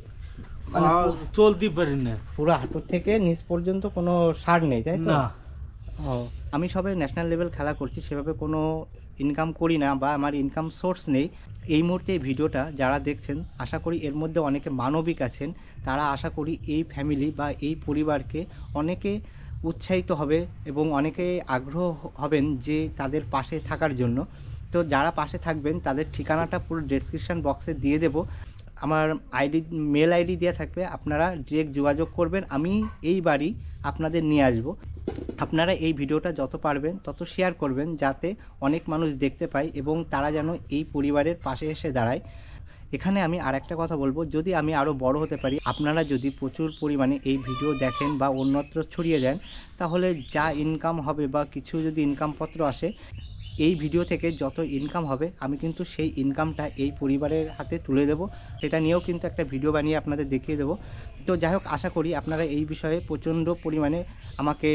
মানে আর চলতে পারি না। পুরো হাঁটুর থেকে নিচ পর্যন্ত কোনো সার নেই, তাই তো? না। ও, আমি সবে ন্যাশনাল লেভেল খেলা করছি, সেভাবে কোনো ইনকাম করি না বা আমার ইনকাম সোর্স নেই। এই মুহূর্তে এই ভিডিওটা যারা দেখছেন, আশা করি এর মধ্যে অনেকে মানবিক আছেন। তারা আশা করি এই ফ্যামিলি বা এই পরিবারকে অনেকে উৎসাহিত হবে এবং অনেকে আগ্রহ হবেন যে তাদের পাশে থাকার জন্য। তো যারা পাশে থাকবেন তাদের ঠিকানাটা পুরো ডেসক্রিপশান বক্সে দিয়ে দেব। আমার মেল আইডি দেওয়া থাকবে, আপনারা ডিরেক্ট যোগাযোগ করবেন, আমি এই বাড়ি আপনাদের নিয়ে আসব। আপনারা এই ভিডিওটা যত পারবেন তত শেয়ার করবেন, যাতে অনেক মানুষ দেখতে পায় এবং তারা যেন এই পরিবারের পাশে এসে দাঁড়ায়। এখানে আমি আর একটা কথা বলবো, যদি আমি আরও বড় হতে পারি, আপনারা যদি প্রচুর পরিমাণে এই ভিডিও দেখেন বা অন্যত্র ছড়িয়ে দেন, তাহলে যা ইনকাম হবে বা কিছু যদি ইনকামপত্র আসে, এই ভিডিও থেকে যত ইনকাম হবে আমি কিন্তু সেই ইনকামটা এই পরিবারের হাতে তুলে দেব। সেটা নিয়েও কিন্তু একটা ভিডিও বানিয়ে আপনাদের দেখিয়ে দেবো। তো যাই হোক, আশা করি আপনারা এই বিষয়ে প্রচণ্ড পরিমাণে আমাকে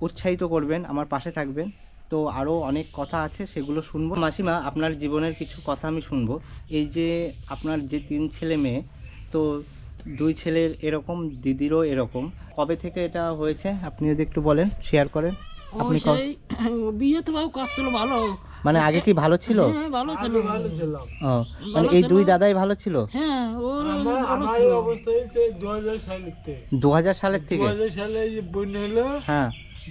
উৎসাহিত করবেন, আমার পাশে থাকবেন। তো আরও অনেক কথা আছে, সেগুলো শুনবো। মাসিমা, আপনার জীবনের কিছু কথা আমি শুনবো। এই যে আপনার যে 3 ছেলে মেয়ে, তো 2 ছেলের এরকম, দিদিরও এরকম, কবে থেকে এটা হয়েছে আপনি যদি একটু বলেন, শেয়ার করেন। আপনি সেই বিয়ে তো বাবু কাজ ছিল ভালো। মানে আগে কি ভালো ছিল? হ্যাঁ, ভালো ছিল। ও, মানে এই 2 দাদাই ভালো ছিল? হ্যাঁ, ওর ভালো আমার ছিল। এই অবস্থা হয়েছে 2000 সালের থেকে। 2000 সালের থেকে? 2000 সালে এই যে বন্যা হলো, হ্যাঁ।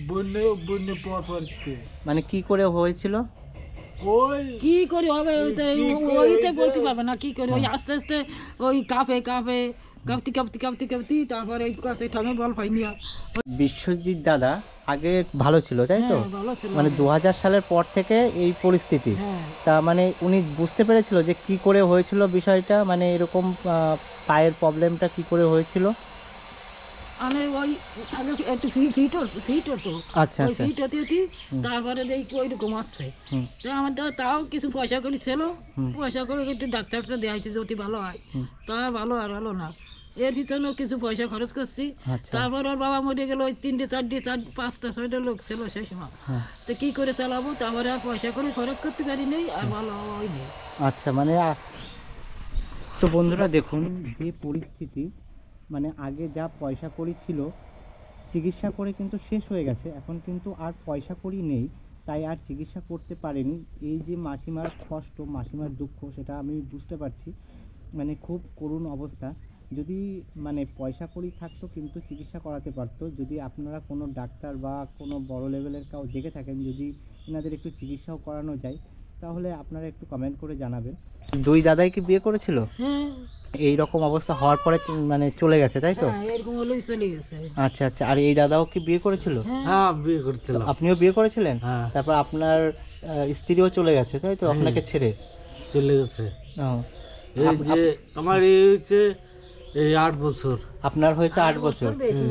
বন্যা পর থেকে। মানে কি করে হয়েছিল? ওই কি করে হবে ওইতে কি করে ওইতে হয়েছে? বলতে পারবে না কি করে, ওই আস্তে আস্তে ওই কাঁপতি তারপরে ওই কাছে ঠামে বল পাইনি আর। বিশ্বজিৎ দাদা আগে ভালো ছিল, তাই তো? হ্যাঁ, ভালো ছিল। মানে 2000 সালের পর থেকে এই পরিস্থিতি। হ্যাঁ, তা মানে উনি বুঝতে পেরেছিল যে কি করে হয়েছিল বিষয়টা, মানে এরকম পায়ের প্রবলেমটা কি করে হয়েছিল? আমি ওই আগে একটু ফিট হতো। আচ্ছা ওই আচ্ছা। ফিট হতে তারপরে দেখি ওইরকম আসছে। হুম। তো আমার তাও কিছু পয়সা করি ছিল, হুম। পয়সা করে একটু ডাক্তারটা দেওয়া হয়েছে যদি ভালো হয়। হুম। তা ভালো আর ভালো না, এর পিছনেও কিছু পয়সা খরচ করছি। আচ্ছা। তারপর ওর বাবা মরে গেল, ওই 3টে 4টে 5টা 6টা লোক ছিল সেই সময়। হ্যাঁ। তো কি করে চালাবো, তারপরে আর পয়সা করে খরচ করতে পারি নেই, আর ভালো হয়নি। আচ্ছা, মানে তো বন্ধুরা দেখুন যে পরিস্থিতি, মানে আগে যা পয়সা কড়ি ছিল চিকিৎসা করে কিন্তু শেষ হয়ে গেছে, এখন কিন্তু আর পয়সা কড়ি নেই, তাই আর চিকিৎসা করতে পারেনি। এই যে মাসিমার কষ্ট, মাসিমার দুঃখ, সেটা আমি বুঝতে পারছি। মানে খুব করুণ অবস্থা। যদি মানে পয়সা কড়ি থাকতো কিন্তু চিকিৎসা করাতে পারতো। যদি আপনারা কোনো ডাক্তার বা কোনো বড় লেভেলের কাউ দেখে থাকেন, যদি এনাদের একটু চিকিৎসাও করানো যায়, তাহলে আপনারা একটু কমেন্ট করে জানাবেন। 2 দাদাই কি বিয়ে করেছিল? হ্যাঁ, এই রকম অবস্থা হওয়ার পরে মানে চলে গেছে, তাই তো? হ্যাঁ, এরকম হলেই চলে গেছে। আচ্ছা আচ্ছা। আর এই দাদাও কি বিয়ে করেছিল? হ্যাঁ বিয়ে করছিলাম। আপনিও বিয়ে করেছিলেন? হ্যাঁ। তারপর আপনার স্ত্রীও চলে গেছে, তাই তো, আপনাকে ছেড়ে? চলে গেছে। ও, এই যে আমার এই হচ্ছে এই 8 বছর। আপনার হয়েছে 8 বছর? বেশি,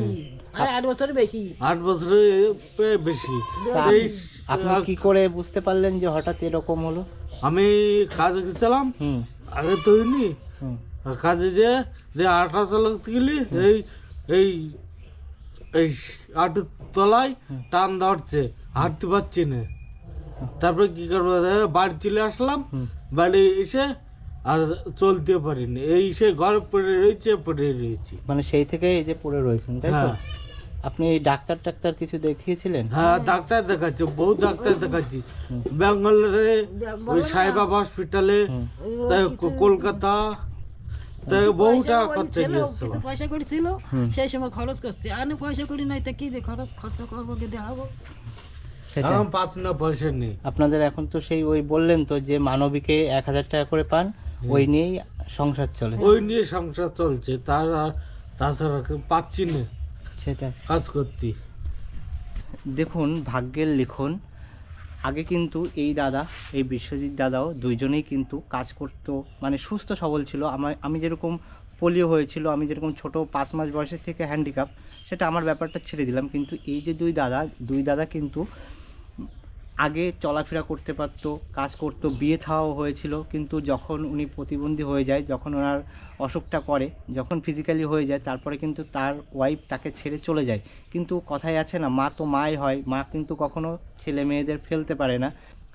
আর 8 বছর বেশি। 8 বছরের বেশি। তা আপনি কি করে বুঝতে পারলেন যে হঠাৎ এরকম হলো? আমি কাজে গেছিলাম, হুম আগে তো হইনি। হুম। কাজে যে আটা চালাতে গেলি এই এই এই আটের তলায় টান ধরছে, হাঁটতে পারছি না। তারপরে কি করবো, বাড়ি চলে আসলাম। বাড়ি এসে আর চলতে পারিনি, এই সে ঘরে পড়ে রয়েছি। মানে সেই থেকে এই যে পড়ে রয়েছেন, তাই তো? হ্যাঁ। আপনি ডাক্তার কিছু দেখিয়েছিলেন? হ্যাঁ, ডাক্তার দেখাচ্ছি, বহু ডাক্তার দেখাচ্ছি। ব্যাঙ্গালোরে, ওই সাইবাবা হসপিটালে, তাই কলকাতা, তাই বহু টাকা খরচা গিয়েছিল। কিছু পয়সা করি ছিল, সেই সময় খরচ করছি। আর না পয়সা করি নাই, তা কি দিয়ে খরচা করবো, কি দেখাবো? সেটাই। এখন পাচ্ছি না, পয়সা নেই। আপনাদের এখন তো সেই ওই বললেন তো যে মানবিকে 1000 টাকা করে পান, ওই নিয়েই সংসার চলে। ওই নিয়ে সংসার চলছে, তাছাড়া পাচ্ছি না সেটাই। কাজ করতে। দেখুন ভাগ্যের লিখন। আগে কিন্তু এই দাদা, এই বিশ্বজিৎ দাদাও দুইজনেই কিন্তু কাজ করতো, মানে সুস্থ সবল ছিল। আমি যেরকম পোলিও হয়েছিল, আমি যেরকম ছোট 5 মাস বয়সের থেকে হ্যান্ডিক্যাপ, সেটা আমার ব্যাপারটা ছেড়ে দিলাম। কিন্তু এই যে দুই দাদা কিন্তু আগে চলাফেরা করতে পারতো, কাজ করতো, বিয়ে থাওয়াও হয়েছিল, কিন্তু যখন উনি প্রতিবন্ধী হয়ে যায়, যখন ওনার অসুখটা করে, যখন ফিজিক্যালি হয়ে যায়, তারপরে কিন্তু তার ওয়াইফ তাকে ছেড়ে চলে যায়। কিন্তু কথায় আছে না, মা তো মাই হয়, মা কিন্তু কখনো ছেলে মেয়েদের ফেলতে পারে না।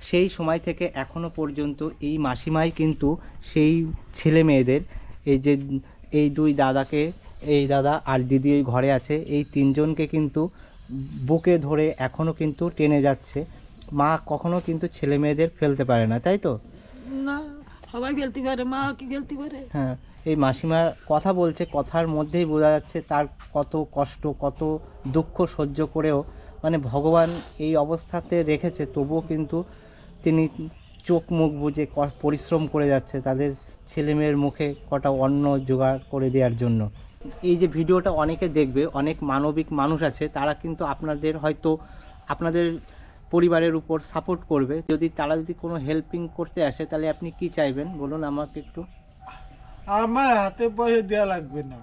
সেই সময় থেকে এখনো পর্যন্ত এই মাসিমাই কিন্তু সেই ছেলে মেয়েদের, এই দুই দাদাকে, এই দাদা আর দিদি ওই ঘরে আছে, এই তিনজনকে কিন্তু বুকে ধরে এখনো কিন্তু টেনে যাচ্ছে। মা কখনো কিন্তু ছেলে মেয়েদের ফেলতে পারে না, তাই তো? না, সবাই ফেলতে পারে, মা কি ফেলতে পারে? হ্যাঁ, এই মাসিমা কথা বলছে, কথার মধ্যেই বোঝা যাচ্ছে তার কত কষ্ট, কত দুঃখ সহ্য করেও মানে ভগবান এই অবস্থাতে রেখেছে, তবুও কিন্তু তিনি চোখ মুখ বুজে পরিশ্রম করে যাচ্ছে তাদের ছেলেমেয়ের মুখে কটা অন্ন জোগাড় করে দেওয়ার জন্য। এই যে ভিডিওটা অনেকে দেখবে, অনেক মানবিক মানুষ আছে, তারা কিন্তু আপনাদের হয়তো আপনাদের পরিবারের উপর সাপোর্ট করবে। তারা যদি কোনো হেল্পিং করতে আসে, তাহলে আপনি কি চাইবেন বলুন আমাকে একটু। আমার হাতে পয়সা দেওয়া লাগবে না,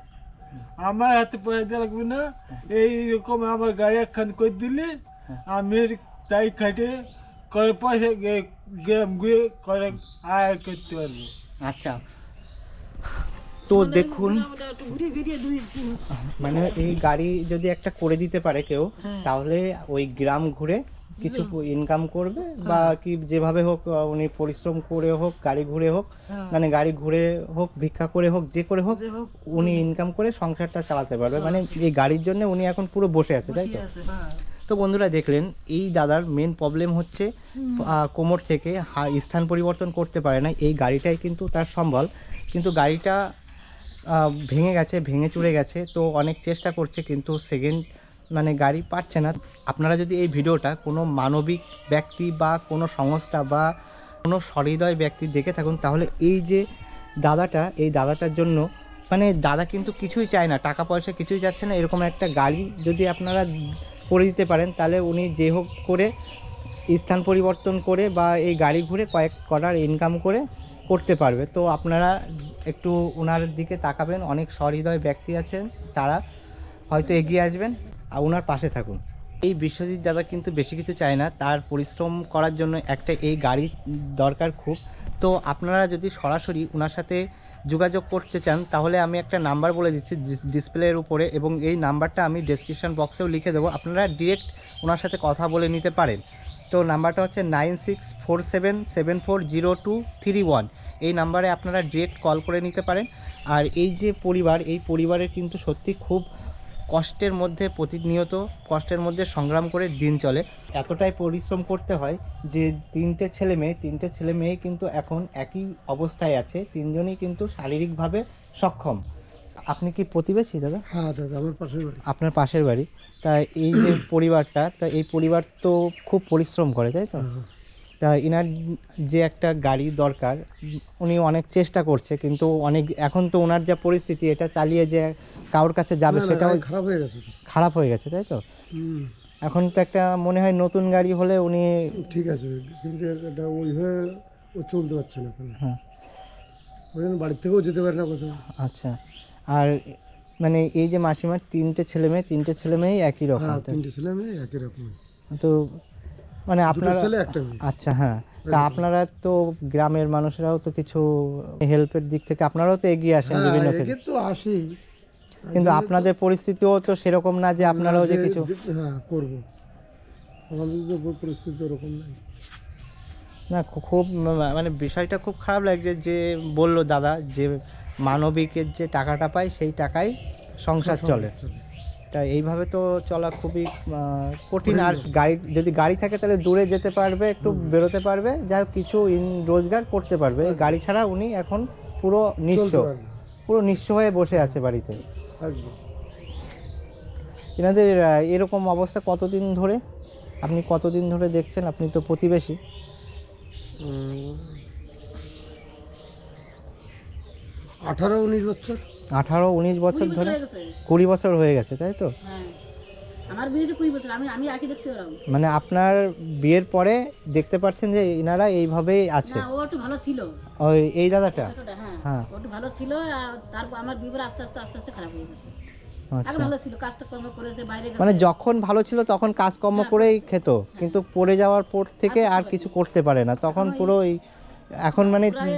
আমার হাতে পয়সা দেওয়া লাগবে না, এইরকম আমার গাড়ি একখান করে দিলে আমি তাই খাটে করে পয়সা গ্রাম ঘুরে করে আয় করতে পারবো। আচ্ছা, তো দেখুন, একটু ঘুরিয়ে ফিরিয়ে মানে এই গাড়ি যদি একটা করে দিতে পারে কেউ, তাহলে ওই গ্রাম ঘুরে কিছু ইনকাম করবে, বা কি যেভাবে হোক উনি পরিশ্রম করে হোক, গাড়ি ঘুরে হোক, মানে গাড়ি ঘুরে হোক, ভিক্ষা করে হোক, যে করে হোক, উনি ইনকাম করে সংসারটা চালাতে পারবে। মানে এই গাড়ির জন্য উনি এখন পুরো বসে আছে, তাই তো? তো বন্ধুরা দেখলেন, এই দাদার মেন প্রবলেম হচ্ছে কোমর থেকে স্থান পরিবর্তন করতে পারে না। এই গাড়িটাই কিন্তু তার সম্বল, কিন্তু গাড়িটা ভেঙে গেছে, ভেঙে চুরে গেছে। তো অনেক চেষ্টা করছে, কিন্তু সেকেন্ড মানে গাড়ি পাচ্ছে না। আপনারা যদি এই ভিডিওটা কোনো মানবিক ব্যক্তি বা কোনো সংস্থা বা কোনো সহৃদয় ব্যক্তি দেখে থাকুন, তাহলে এই যে দাদাটা, এই দাদাটার জন্য মানে দাদা কিন্তু কিছুই চায় না, টাকা পয়সা কিছুই চাচ্ছে না, এরকম একটা গাড়ি যদি আপনারা করে দিতে পারেন, তাহলে উনি যে হোক করে স্থান পরিবর্তন করে বা এই গাড়ি ঘুরে কয়েক কটার ইনকাম করে করতে পারবে। তো আপনারা একটু ওনার দিকে তাকাবেন, অনেক সহৃদয় ব্যক্তি আছেন, তারা হয়তো এগিয়ে আসবেন আর ওনার পাশে থাকুন। এই বিশ্বজিৎ দাদা কিন্তু বেশি কিছু চায় না, তার পরিশ্রম করার জন্য একটা এই গাড়ি দরকার খুব। তো আপনারা যদি সরাসরি ওনার সাথে যোগাযোগ করতে চান, তাহলে আমি একটা নাম্বার বলে দিচ্ছি ডিসপ্লের উপরে, এবং এই নাম্বারটা আমি ডেসক্রিপশন বক্সেও লিখে দেবো, আপনারা ডিরেক্ট ওনার সাথে কথা বলে নিতে পারেন। তো নাম্বারটা হচ্ছে 9647740231। এই নাম্বারে আপনারা ডিরেক্ট কল করে নিতে পারেন। আর এই যে পরিবার, এই পরিবারের কিন্তু সত্যি খুব কষ্টের মধ্যে, প্রতিনিয়ত কষ্টের মধ্যে সংগ্রাম করে দিন চলে। এতটাই পরিশ্রম করতে হয় যে তিনটে ছেলে মেয়ে কিন্তু এখন একই অবস্থায় আছে, তিনজনই কিন্তু শারীরিকভাবে সক্ষম। আপনি কি প্রতিবেশী দাদা? হ্যাঁ দাদা, আমার পাশের বাড়ি। আপনার পাশের বাড়ি। তা এই যে পরিবারটা, তা এই পরিবার তো খুব পরিশ্রম করে, তাই তো? তা ইনার যে একটা গাড়ি দরকার, উনি অনেক চেষ্টা করছে, কিন্তু অনেক এখন তো ওনার যা পরিস্থিতি, এটা চালিয়ে যে কারোর কাছে যাবে সেটাও খারাপ হয়ে গেছে, তাই তো? এখন তো একটা মনে হয় নতুন গাড়ি হলে উনি ঠিক আছে, কিন্তু এটা ওইভাবে ও চলতে পারছে না, হ্যাঁ, ওই জন্য বাড়ির থেকেও যেতে পারে না কোথাও। আচ্ছা, আর মানে এই যে মাসিমার তিনটে ছেলে মেয়ে একই রকম? হ্যাঁ, তিনটে ছেলে মেয়ে একই রকম। তো মানে আপনারা, ছেলে একটা মেয়ে। আচ্ছা, হ্যাঁ, তা আপনারা তো গ্রামের মানুষরাও তো কিছু হেল্পের দিক থেকে আপনারাও তো এগিয়ে আসেন বিভিন্ন ক্ষেত্রে, তো আসি, কিন্তু আপনাদের পরিস্থিতিও তো সেরকম না যে আপনারাও যে কিছু হ্যাঁ করবো, আমাদের তো পরিস্থিতি ওরকম নাই। না, খুব মানে বিষয়টা খুব খারাপ লাগছে যে বললো দাদা যে মানবিকের যে টাকাটা পায় সেই টাকায় সংসার চলে। তা এইভাবে তো চলা খুবই কঠিন। আর যদি গাড়ি থাকে তাহলে দূরে যেতে পারবে, একটু বেরোতে পারবে, যা কিছু রোজগার করতে পারবে। গাড়ি ছাড়া উনি এখন পুরো নিঃস্ব হয়ে বসে আছে বাড়িতে। এনাদের এরকম অবস্থা কতদিন ধরে, আপনি কতদিন ধরে দেখছেন? আপনি তো প্রতিবেশী। 18-19 বছর। 18-19 বছর ধরে, 20 বছর হয়ে গেছে, তাই তো? আমার বিয়ে 20 বছর, আমি আগে দেখতে পেলাম। মানে আপনার বিয়ের পরে দেখতে পাচ্ছেন যে এনারা এইভাবেই আছে? না, ও একটু ভালো ছিল, ওই এই দাদাটা। হ্যাঁ, হ্যাঁ, ও একটু ভালো ছিল, আর তারপর আমার বিয়ে আস্তে আস্তে খারাপ হয়ে গেছে। আচ্ছা ভালো ছিল, কাজকর্ম করেছে, বাইরে গেছে। মানে যখন ভালো ছিল তখন কাজকর্ম করেই খেত, কিন্তু পড়ে যাওয়ার পর থেকে আর কিছু করতে পারে না, তখন পুরো এখন মানে প্রায়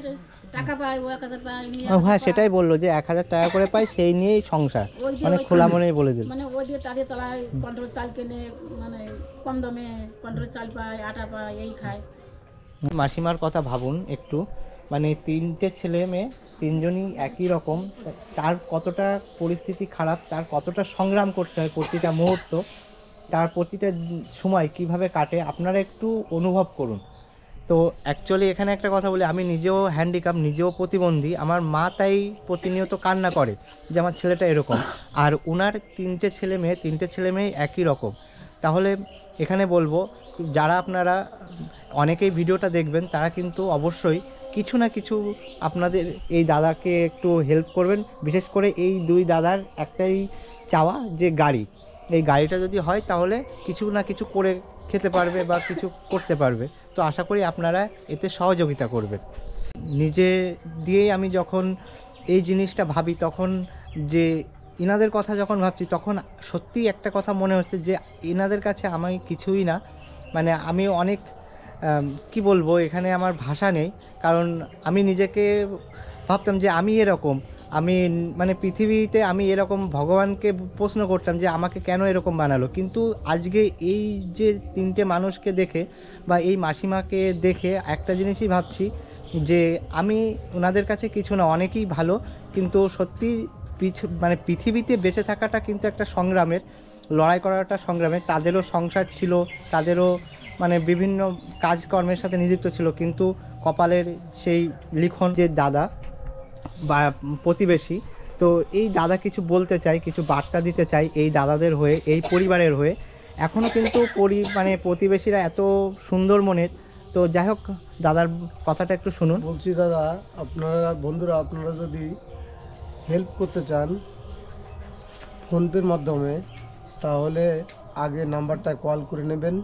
টাকা পায়, ও 1000 পায়, আমি হ্যাঁ সেটাই বললো যে 1000 টাকা করে পাই, সেই নিয়েই সংসার, ওই যে মানে খোলা মনেই বলে দিল। মানে ওই দিয়ে টালিয়ে চালায়, কন্ট্রোল চাল কেনে, মানে কম দামে কন্ট্রোল চাল পায়, আটা পায়, এই খায়। মাসিমার কথা ভাবুন একটু, মানে 3টে ছেলে মেয়ে, 3জনই একই রকম, তার কতটা পরিস্থিতি খারাপ, তার কতটা সংগ্রাম করতে হয় প্রতিটা মুহূর্ত, তার প্রতিটা সময় কিভাবে কাটে আপনারা একটু অনুভব করুন। তো অ্যাকচুয়ালি এখানে একটা কথা বলি, আমি নিজেও হ্যান্ডিক্যাপ, নিজেও প্রতিবন্ধী, আমার মা তাই প্রতিনিয়ত কান্না করে যে আমার ছেলেটা এরকম, আর ওনার 3টে ছেলে মেয়ে একই রকম। তাহলে এখানে বলবো যারা আপনারা অনেকেই ভিডিওটা দেখবেন তারা কিন্তু অবশ্যই কিছু না কিছু আপনাদের এই দাদাকে একটু হেল্প করবেন। বিশেষ করে এই 2 দাদার একটাই চাওয়া যে এই গাড়িটা যদি হয় তাহলে কিছু না কিছু করে খেতে পারবে বা কিছু করতে পারবে। তো আশা করি আপনারা এতে সহযোগিতা করবেন। নিজে দিয়েই আমি যখন এই জিনিসটা ভাবি, তখন যে ইনাদের কথা যখন ভাবছি, তখন সত্যিই একটা কথা মনে হচ্ছে যে ইনাদের কাছে আমি কিছুই না, মানে আমি অনেক কি বলবো, এখানে আমার ভাষা নেই। কারণ আমি নিজেকে ভাবতাম যে আমি এরকম, আমি মানে পৃথিবীতে আমি এরকম, ভগবানকে প্রশ্ন করতাম যে আমাকে কেন এরকম বানালো। কিন্তু আজকে এই যে 3টে মানুষকে দেখে বা এই মাসিমাকে দেখে একটা জিনিসই ভাবছি যে আমি ওনাদের কাছে কিছু না, অনেকেই ভালো, কিন্তু সত্যি মানে পৃথিবীতে বেঁচে থাকাটা কিন্তু একটা সংগ্রামের, লড়াই করাটা সংগ্রামের। তাদেরও সংসার ছিল, তাদেরও মানে বিভিন্ন কাজকর্মের সাথে নিযুক্ত ছিল, কিন্তু কপালের সেই লিখন যে দাদা বা প্রতিবেশী, তো এই দাদা কিছু বলতে চাই, কিছু বার্তা দিতে চাই এই দাদাদের হয়ে, এই পরিবারের হয়ে। এখনও কিন্তু মানে প্রতিবেশীরা এত সুন্দর মনের। তো যাই হোক, দাদার কথাটা একটু শুনুন। বলছি দাদা, আপনারা বন্ধুরা আপনারা যদি হেল্প করতে চান ফোনপের মাধ্যমে, তাহলে আগে নাম্বারটায় কল করে নেবেন,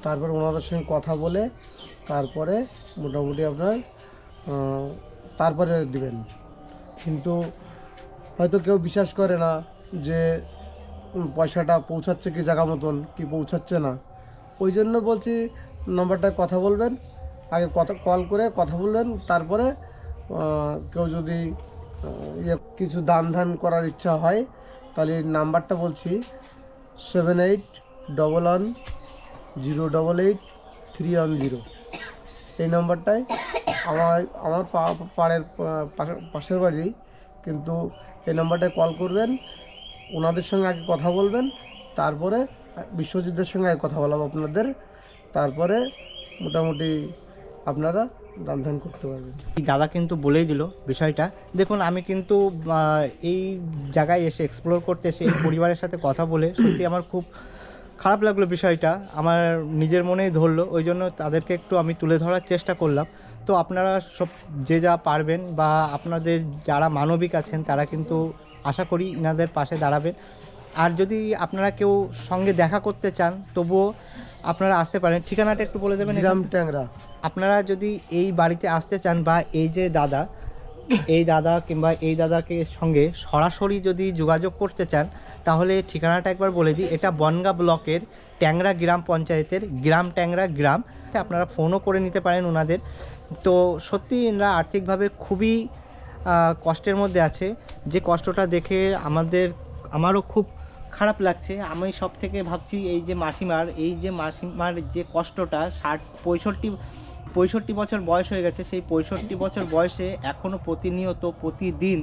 তারপর ওনাদের সঙ্গে কথা বলে তারপরে মোটামুটি আপনার তারপরে দিবেন। কিন্তু হয়তো কেউ বিশ্বাস করে না যে পয়সাটা পৌঁছাচ্ছে কি জায়গা মতন, কি পৌঁছাচ্ছে না। ওই জন্য বলছি নাম্বারটায় কথা বলবেন, আগে কল করে কথা বলবেন, তারপরে কেউ যদি কিছু দান করার ইচ্ছা হয় তাহলে নাম্বারটা বলছি 7811088310। এই নাম্বারটায় আমার পাশের বাড়ি, কিন্তু এই নাম্বারটায় কল করবেন, ওনাদের সঙ্গে আগে কথা বলবেন, তারপরে বিশ্বজিৎদের সঙ্গে আগে কথা বলাবো আপনাদের, তারপরে মোটামুটি আপনারা দান করতে পারবেন। দাদা কিন্তু বলেই দিল বিষয়টা। দেখুন, আমি কিন্তু এই জায়গায় এসে এক্সপ্লোর করতে এসে এই পরিবারের সাথে কথা বলে সত্যি আমার খুব খারাপ লাগলো, বিষয়টা আমার নিজের মনেই ধরলো, ওই জন্য তাদেরকে একটু আমি তুলে ধরার চেষ্টা করলাম। তো আপনারা সব যে যা পারবেন বা আপনাদের যারা মানবিক আছেন তারা কিন্তু আশা করি ইনাদের পাশে দাঁড়াবে। আর যদি আপনারা কেউ সঙ্গে দেখা করতে চান তবুও আপনারা আসতে পারেন। ঠিকানাটা একটু বলে দেবেন। গ্রাম ট্যাংরা। আপনারা যদি এই বাড়িতে আসতে চান বা এই যে দাদা, এই দাদা কিংবা এই দাদাকে সঙ্গে সরাসরি যদি যোগাযোগ করতে চান তাহলে ঠিকানাটা একবার বলে দিই। এটা বনগাঁ ব্লকের ট্যাংরা গ্রাম পঞ্চায়েতের গ্রাম ট্যাংরা গ্রাম। আপনারা ফোনও করে নিতে পারেন ওনাদের। তো সত্যি এনারা আর্থিকভাবে খুবই কষ্টের মধ্যে আছে, যে কষ্টটা দেখে আমারও খুব খারাপ লাগছে। আমি সব থেকে ভাবছি এই যে মাসিমার যে কষ্টটা, 65 বছর বয়স হয়ে গেছে, সেই 65 বছর বয়সে এখনও প্রতিদিন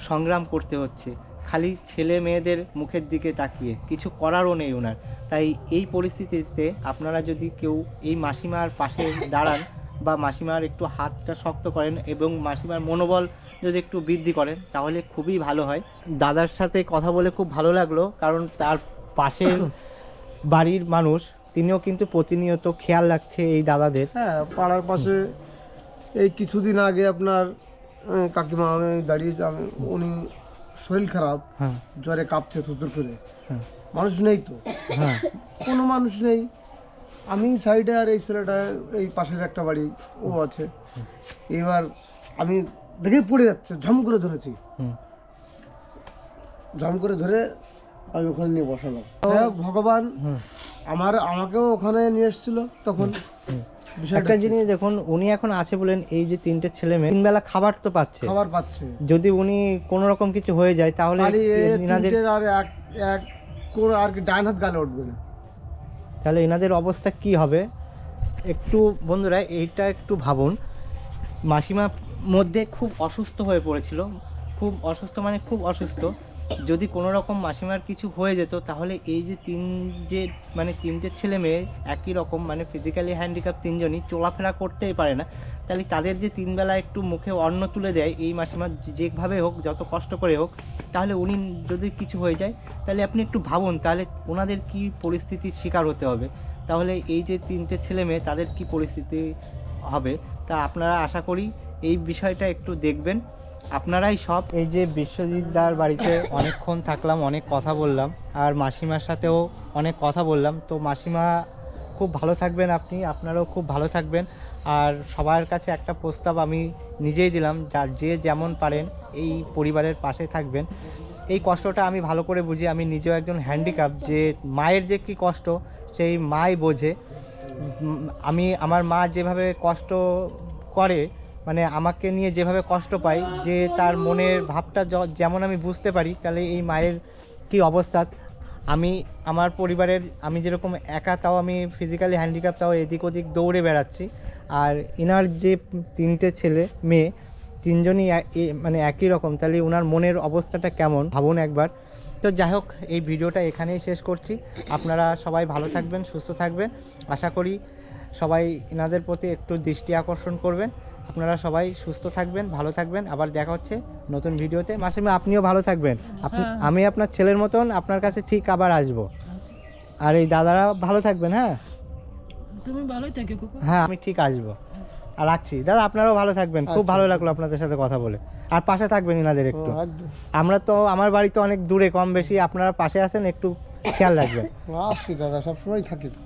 সংগ্রাম করতে হচ্ছে, খালি ছেলে মেয়েদের মুখের দিকে তাকিয়ে, কিছু করারও নেই ওনার। তাই এই পরিস্থিতিতে আপনারা যদি কেউ এই মাসিমার পাশে দাঁড়ান বা মাসিমার একটু হাতটা শক্ত করেন এবং মাসিমার মনোবল যদি একটু বৃদ্ধি করেন তাহলে খুবই ভালো হয়। দাদার সাথে কথা বলে খুব ভালো লাগলো, কারণ তার পাশের বাড়ির মানুষ, তিনিও কিন্তু প্রতিনিয়ত খেয়াল রাখছে এই দাদাদের। হ্যাঁ, পাড়ার পাশে এই কিছুদিন আগে আপনার কাকিমা, আমি দাঁড়িয়েছি, উনি শরীর খারাপ, জ্বরে কাঁপছে থুতুর করে, মানুষ নেই তো, কোনো মানুষ নেই। আমি সাইডে আর এই ছেলেটা এই পাশের একটা বাড়ি ও আছে। এবার আমি দেখে পড়ে যাচ্ছে, ঝম করে ধরেছি, জাম করে ধরে আমি ওখানে নিয়ে বসালাম। যাই হোক, ভগবান আমাকেও ওখানে নিয়ে এসেছিল তখন। একটা জিনিস দেখুন, উনি এখন আছে বলেন এই যে 3টে ছেলে মেয়ে 3 বেলা খাবার তো পাচ্ছে, খাবার পাচ্ছে। যদি উনি কোনো রকম কিছু হয়ে যায় তাহলে খালি এনাদের আর এক করে আর কি ডান হাত গালে উঠবে না। তাহলে এনাদের অবস্থা কি হবে একটু বন্ধুরা এইটা একটু ভাবুন। মাসিমা মধ্যে খুব অসুস্থ হয়ে পড়েছিল, খুব অসুস্থ মানে খুব অসুস্থ। যদি কোনো রকম মাসিমার কিছু হয়ে যেত তাহলে এই যে 3টে ছেলে মেয়ে একই রকম মানে ফিজিক্যালি হ্যান্ডিক্যাপ 3জনই চলাফেরা করতেই পারে না, তাহলে তাদের যে 3 বেলা একটু মুখে অন্ন তুলে দেয় এই মাসিমার যেভাবে হোক যত কষ্ট করে হোক, তাহলে উনি যদি কিছু হয়ে যায় তাহলে আপনি একটু ভাবুন তাহলে ওনাদের কি পরিস্থিতির শিকার হতে হবে, তাহলে এই যে 3টে ছেলে মেয়ে তাদের কি পরিস্থিতি হবে। তা আপনারা আশা করি এই বিষয়টা একটু দেখবেন আপনারাই সব। এই যে বিশ্বজিৎদার বাড়িতে অনেকক্ষণ থাকলাম, অনেক কথা বললাম, আর মাসিমার সাথেও অনেক কথা বললাম। তো মাসিমা খুব ভালো থাকবেন, আপনারাও খুব ভালো থাকবেন। আর সবার কাছে একটা প্রস্তাব আমি নিজেই দিলাম, যে যেমন পারেন এই পরিবারের পাশে থাকবেন। এই কষ্টটা আমি ভালো করে বুঝি, আমি নিজেও একজন হ্যান্ডিক্যাপ, যে মায়ের যে কী কষ্ট সেই মাই বোঝে। আমার মা যেভাবে কষ্ট করে মানে আমাকে নিয়ে যেভাবে কষ্ট পাই, যে তার মনের ভাবটা যেমন আমি বুঝতে পারি, তাহলে এই মায়ের কি অবস্থা। আমার পরিবারের আমি যেরকম একা, তাও আমি ফিজিক্যালি হ্যান্ডিক্যাপ, তাও এদিক ওদিক দৌড়ে বেড়াচ্ছি। আর এনার যে 3টে ছেলে মেয়ে 3জনই মানে একই রকম, তাহলে ওনার মনের অবস্থাটা কেমন ভাবুন একবার। তো যাই হোক, এই ভিডিওটা এখানেই শেষ করছি। আপনারা সবাই ভালো থাকবেন, সুস্থ থাকবেন। আশা করি সবাই এনাদের প্রতি একটু দৃষ্টি আকর্ষণ করবেন। আপনারা সবাই সুস্থ থাকবেন, ভালো থাকবেন। আবার দেখা হচ্ছে নতুন ভিডিওতে। মাসিমা আপনিও ভালো থাকবেন। আমি আপনার ছেলের মতন আপনার কাছে ঠিক আবার আসবো। আর এই দাদারা ভালো থাকবেন। হ্যাঁ, তুমি ভালোই থাকো কুকু। হ্যাঁ, আমি ঠিক আসবো। আর রাখছি দাদা, আপনারাও ভালো থাকবেন। খুব ভালো লাগলো আপনাদের সাথে কথা বলে। আর পাশে থাকবেন এনাদের একটু। আমরা তো আমার বাড়ি তো অনেক দূরে, কম বেশি আপনারা পাশে আছেন, একটু খেয়াল রাখবেন। আসছি দাদা, সবসময় থাকি তো।